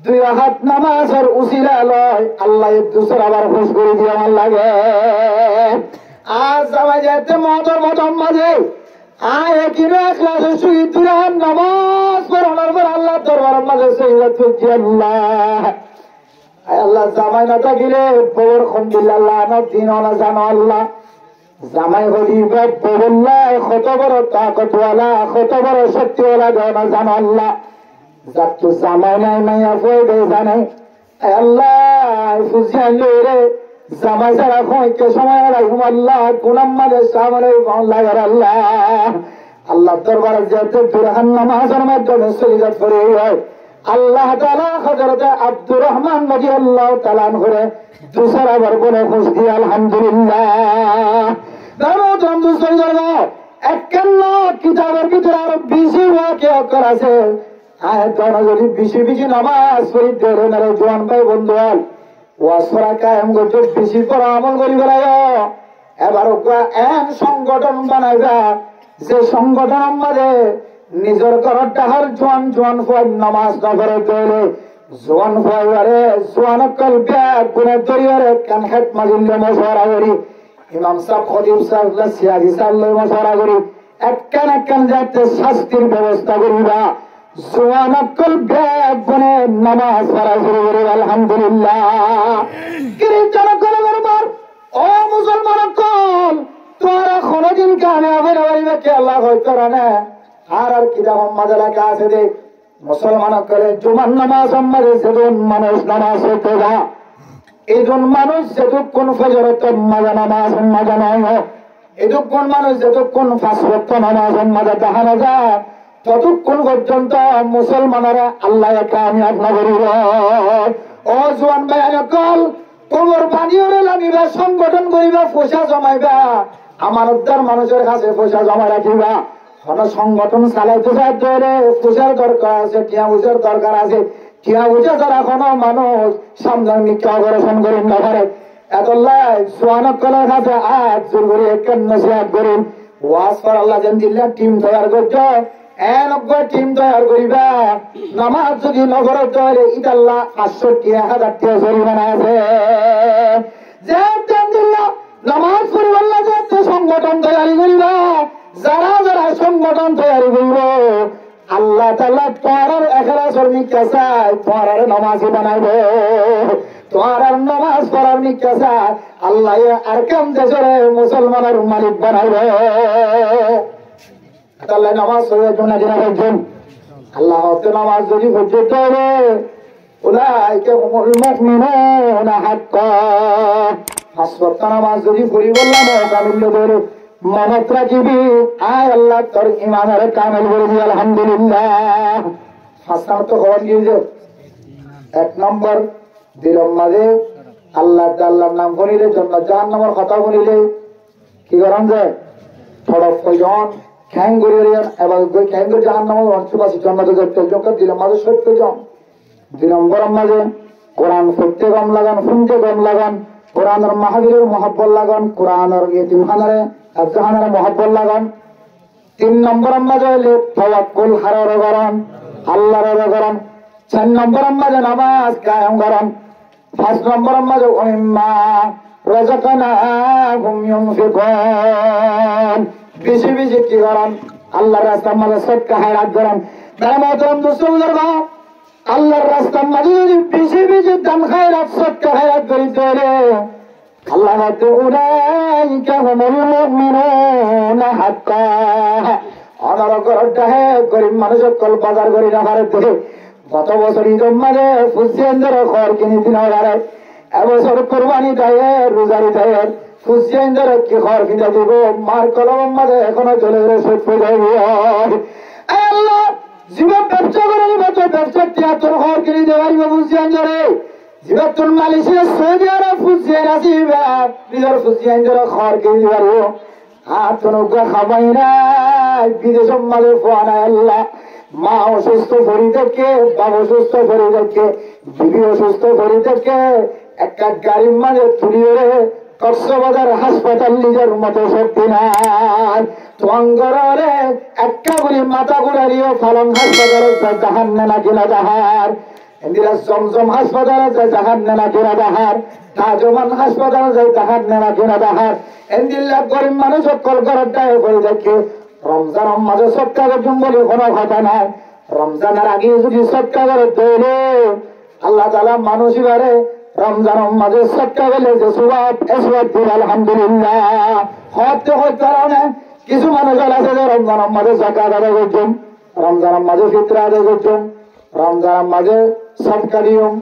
Speaker 1: 2 হাত নামাজের উসিলা লয় আল্লাহ দুসরা বার খুশ করে দিয়ে আমার লাগে। আজ জামাই যেতে মতর মতম মাঝে আয় কিনো একলাসে শুই 2 হাত নামাজ পড়ানোর পর আল্লাহ দরবারের মাঝে সৈয়দ হচ্ছে আল্লাহ। আল্লাহ জামাই না থাকিলে বউর আলহামদুলিল্লাহ না দিন না জানো আল্লাহ জামাই হলি বউল্লাহ কত বড় তাকতওয়ালা কত বড় শক্তিওয়ালা না জানো আল্লাহ। যাক তো জামাই নাই মাইয়া ফয়দে জানে আল্লাহ ফুজিয়ান রে জামাই সারা কইতে সময় রাখুম আল্লাহ গুনাম মাঝে সামনে লাগে আল্লাহ। আল্লাহ দরবারে যেতে 2 হাত নামাজের মাধ্যমে সজদা করে আল্লাহ তাআলা হযরত আব্দুর রহমান রাদিয়াল্লাহু তাআলা আনহুরে দুসরা বার বলে খুশ দি আলহামদুলিল্লাহ। দারুদ দুসরা একখানা কিতাবের ভিতরে আরো বেশি ওয়াকিয়া আছে। আয়তন যদি বেশি বেশি নামাজ পড়ি ধরে মেরে জোয়ান ভাই বন্ধু হল ওয়াসরা কায়েম করতে বেশি পড়া আমল করি বেড়ায় এবার এন সংগঠন বানাইবা যে সংগঠন মাঝে নিজের ঘর টাহার জোয়ান জোয়ান ফয় নামাজ না করে তৈলে জোয়ান ফয়ারে জোয়ান কল ব্যাগ গুণের দরিয়ারে কান খেত মাজিলে মশওয়ারা করি ইমাম সাহেব খতিব সাহেব সিয়াজি সাহেব লই মশওয়ারা করি একখান যাতে শাস্তির ব্যবস্থা করিবা জোয়ান কল ব্যাগ গুণে নামাজ পড়া শুরু করি আলহামদুলিল্লাহ কিরিচন করে বরবার ও মুসলমান কল তোরা কোনদিন কামিয়াবের বাড়িবে কে আল্লাহ হয়তো রানে আর কিতাব মাঝে লেখা আছে দেখ মুসলমান করে জুমার নামাজ আমাদের সেদিন মানুষ নামাজ হইতে যা এইজন মানুষ যেটুকুন ফজরত মাজা নামাজ মাজা নয় এটুকুন মানুষ যেটুকুন ফাঁসরত নামাজ মাজা দেখানো যায় ততক্ষণ পর্যন্ত মুসলমানেরা আল্লাহ কামিয়াব নগরীর ও জোয়ান ভাই কল তোমার পানিও লাগিবা সংগঠন করিবা পয়সা জমাইবা আমার উদ্ধার মানুষের কাছে পয়সা জমা রাখিবা কোন সংগঠন চালাইতে ধরে পয়সার দরকার আছে টিয়া পয়সার দরকার আছে টিয়া পয়সা ছাড়া কোনো মানুষ সামনে মিথ্যা অপারেশন করি না পারে এত লাই সোয়ানক কলার কাছে আজ জোর করে নসিহত করেন ওয়াজ কর আল্লাহ যেন দিল্লা টিম তৈরি করছ টিম তৈরি করিবা নামাজ যদি নগরের তৈরি ইটাল্লাহ 500,000 টাকা জরিমানা আছে যে দিল্লা নামাজ পড়ি আল্লাহ যে সংগঠন তৈরি করিবা যারা যারা সংগঠন তৈরি করব আল্লাহ তাআলা তোমার এখলাসের মিথ্যা চায় তোমার নামাজি বানাইব তোমার নামাজ পড়ার মিথ্যা চায় আল্লাহ আর কাম দেশের মুসলমানের মালিক বানাইব আল্লাহ নামাজ পড়ার জন্য যেন বলছেন আল্লাহ নামাজ যদি পর্যন্ত হবে উলাইকা হুমুল মুমিনুনা হাক্কা হাসওয়াত নামাজ যদি পড়ি বললাম কামিল ধরে মনত রাখিবি আয় আল্লাহ তোর ইমানের কামেল বলবি আলহামদুলিল্লাহ হাসান তো খবর দিয়েছে 1 নম্বর দিলম মাঝে আল্লাহ আল্লাহর নাম বলিলে জন্য জাহান্নামের কথা বলিলে কি করেন যে থড়ক কয়জন খ্যাং গড়িয়ে এবার খ্যাং করে জাহান্নামের অংশবাসী জন্মতে করতে যখন দিলম মাঝে 70 জন 2 নম্বর মাঝে কোরআন পড়তে কম লাগান শুনতে কম লাগান কোরআনের মাহফিলের মহব্বত লাগান কোরআনের ইতিমখানারে আফজাহানের মহব্বত লাগান 3 নম্বর মাঝে হইলে তাওয়াক্কুল হারার করেন আল্লাহর করেন 4 নম্বর মাঝে নামাজ কায়েম করেন 5 নম্বর মাঝে ওমিম্মা রাযাকনাহুম ইউনফিকুন বেশি বেশি কি করেন আল্লাহর রাস্তার মাঝে সদকা হায়াত করেন তারা মহতরম মুসলমান আল্লাহর রাস্তার মাঝে বেশি বেশি দান খায়রাত সদকা হায়াত করিতে হলে আল্লাহ উলাইকা হুমুল মুমিনুনা হাক্কা আমার ঘরটা হে গরিব মানুষের কল বাজার করি না পারে দেখে গত বছর ঈদের মাঝে ফুসিয়ানদের ঘর কিনে দিন পারে এবছর কোরবানি দেয় রোজারি দেয় ফুসিয়ানদের কি ঘর কিনে দিব মার কলম মাঝে এখনো চলে গেলে সত্য যাইব আল্লাহ জীবন ব্যবসা করে নিব তো ব্যবসা তিয়াত্তর ঘর কিনে দিতে পারিব ফুসিয়ানদের জীবন মালয়েশিয়া সৌদি আরব ফুসিয়ান আসিবা নিজের ফুসিয়ানদের ঘর কিনে দিতে পারিব আর তো নৌকা খাবাই নাই বিদেশের মাঝে ফোয়া নাই আল্লাহ মা অসুস্থ করি থেকে বাবা অসুস্থ করি থেকে বিবি অসুস্থ করি থেকে একটা গাড়ির মাঝে তুলিয়ে কক্সবাজার হাসপাতাল নিজের মতো শক্তি নাই তোয়াঙ্গরে একটা করে মাথা ঘুরারিও ফালন হাসপাতালে জাহান নেনা কিনা জাহার ইন্দিরা জমজম হাসপাতালে যায় জাহান নেনা কিনা জাহার তাজমান হাসপাতালে যায় জাহান নেনা কিনা জাহার এন্দিল্লা গরিব মানুষ কল করাটাই করে দেখে রমজানের মাঝে সৎকা করছেন বলে কোনো কথা নাই রমজানের আগে যদি সৎকা করে তৈলে আল্লাহ তাআলা মানুষ এবারে রমজানের মাঝে সৎকা করলে যে সুবাব এসবাব দিন আলহামদুলিল্লাহ হতে হতে না কিছু মানুষ আছে যে রমজানের মাঝে যাকাত আদায় করছেন রমজানের মাঝে ফিতরা আদায় করছেন রমজানের মাঝে সৎকা দিয়ম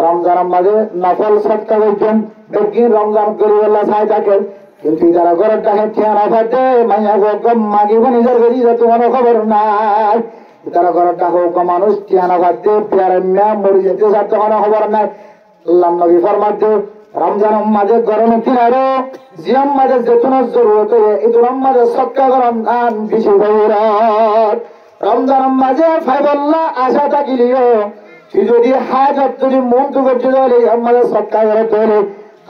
Speaker 1: রমজানের মাঝে নফল সৎকা করছেন দেখি রমজান গরিবেল্লা চাই থাকে কিন্তু যারা ঘরের টাকা ঠিয়ানা ফাটে মাইয়া গম মাগিব নিজের বেরি তোমার খবর নাই তারা ঘরের টাকা মানুষ ঠিয়ানা ফাটে পেয়ারে মেয়া মরি যেতে সাথে কোনো খবর নাই আল্লাহ নবী ফরমাতে রমজানের মাঝে গরম কিনারো জিয়াম মাঝে যেতুন জরুরত এই তোর মাঝে সৎকা গরম গান বেশি গৌরব রমজানের মাঝে ফাইবল্লা আশা থাকিলিও তুই যদি হাজত যদি মন তো করতে চলে আমাদের সৎকা করে তোলে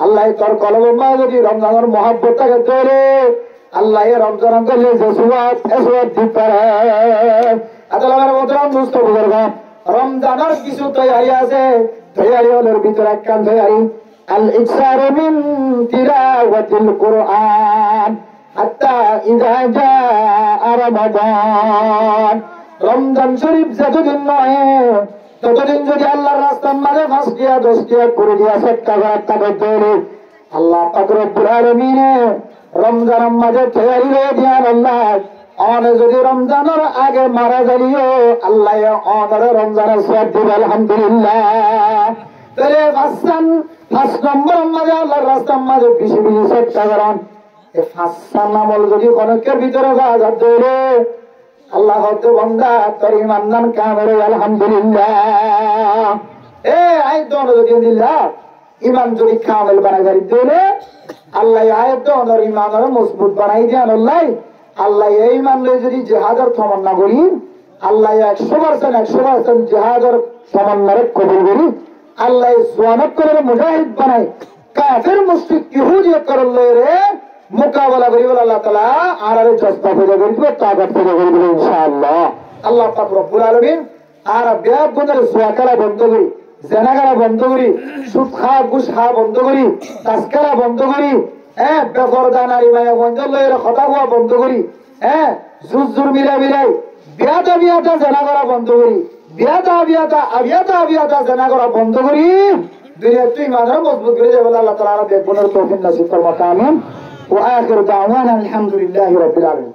Speaker 1: আল্লাহ তোর কলম যদি রমজানের মহাব্বত থাকে তোলে আল্লাহ রমজান করলে যে সুবাদ এসবাদ দিতে পারে আদালতের মতরাম দুস্থ বুজুর্গ রমজানের কিছু তৈরি আছে তৈরি হলের ভিতরে একখান তৈরি আল ইকসারু মিন তিলাওয়াতিল কুরআন হাত্তা ইযা জাআ রমাদান রমজান শরীফ যতদিন নয় ততদিন যদি আল্লাহর রাস্তার মাঝে 5 টিয়া 10 টিয়া করে দিয়া সৎকা করার টাকা দেয় আল্লাহ পাক রব্বুল আলামিন রমজানের মাঝে তৈরি হয়ে দিয়ার আল্লাহ অনে যদি রমজানের আগে মারা যালিও আল্লাহ অনরে রমজানের সওয়াব দিবে আলহামদুলিল্লাহ তাহলে 5 নম্বর মাঝে আল্লাহর রাস্তার মাঝে বেশি বেশি সৎকা করেন এই 5 আমল যদি অনেকের ভিতরে যাওয়া দেয় আল্লাহ হতে বন্দা তোর ইমান নাম কামরে আলহামদুলিল্লাহ আয় তো যদি দিল্লাহ ইমান যদি কামেল বানাই দিলে আল্লাহ আয় তো ইমানের মজবুত বানাই দেন আল্লাহ এই ইমান যদি জিহাদের তমন্না করি আল্লাহ 100% জিহাদের তমন্নারে কবুল করি আল্লাহ সোয়ানত করে মুজাহিদ বানাই কাফের মুশরিক ইহুদি করলে রে মোকাবেলা করি বলে আল্লাহ তাআলা আরারে চেষ্টা করে বলবে তাকত করে বলবে ইনশাআল্লাহ আল্লাহ পাক রব্বুল আলামিন আর বেয়াগুনের সোয়াকারা বন্ধ করি জেনাগারা বন্ধ করি সুদ খাওয়া ঘুষ খাওয়া বন্ধ করি তাস্কারা বন্ধ করি বেপরদা নারী মায়া বন্ধ লইয়ের কথা কোয়া বন্ধ করি জুর মিলাই বিয়াটা জেনা করা বন্ধ করি বিয়াটা জেনা করা বন্ধ করি দুনিয়া তুই মানুষ মজবুত করে যাবে আল্লাহ তাআলা আর বেগুনের তৌফিক নসিব ফরমাতা আমিন ওয়া আখিরু দাওয়ানা আলহামদুলিল্লাহি রাব্বিল আলামিন।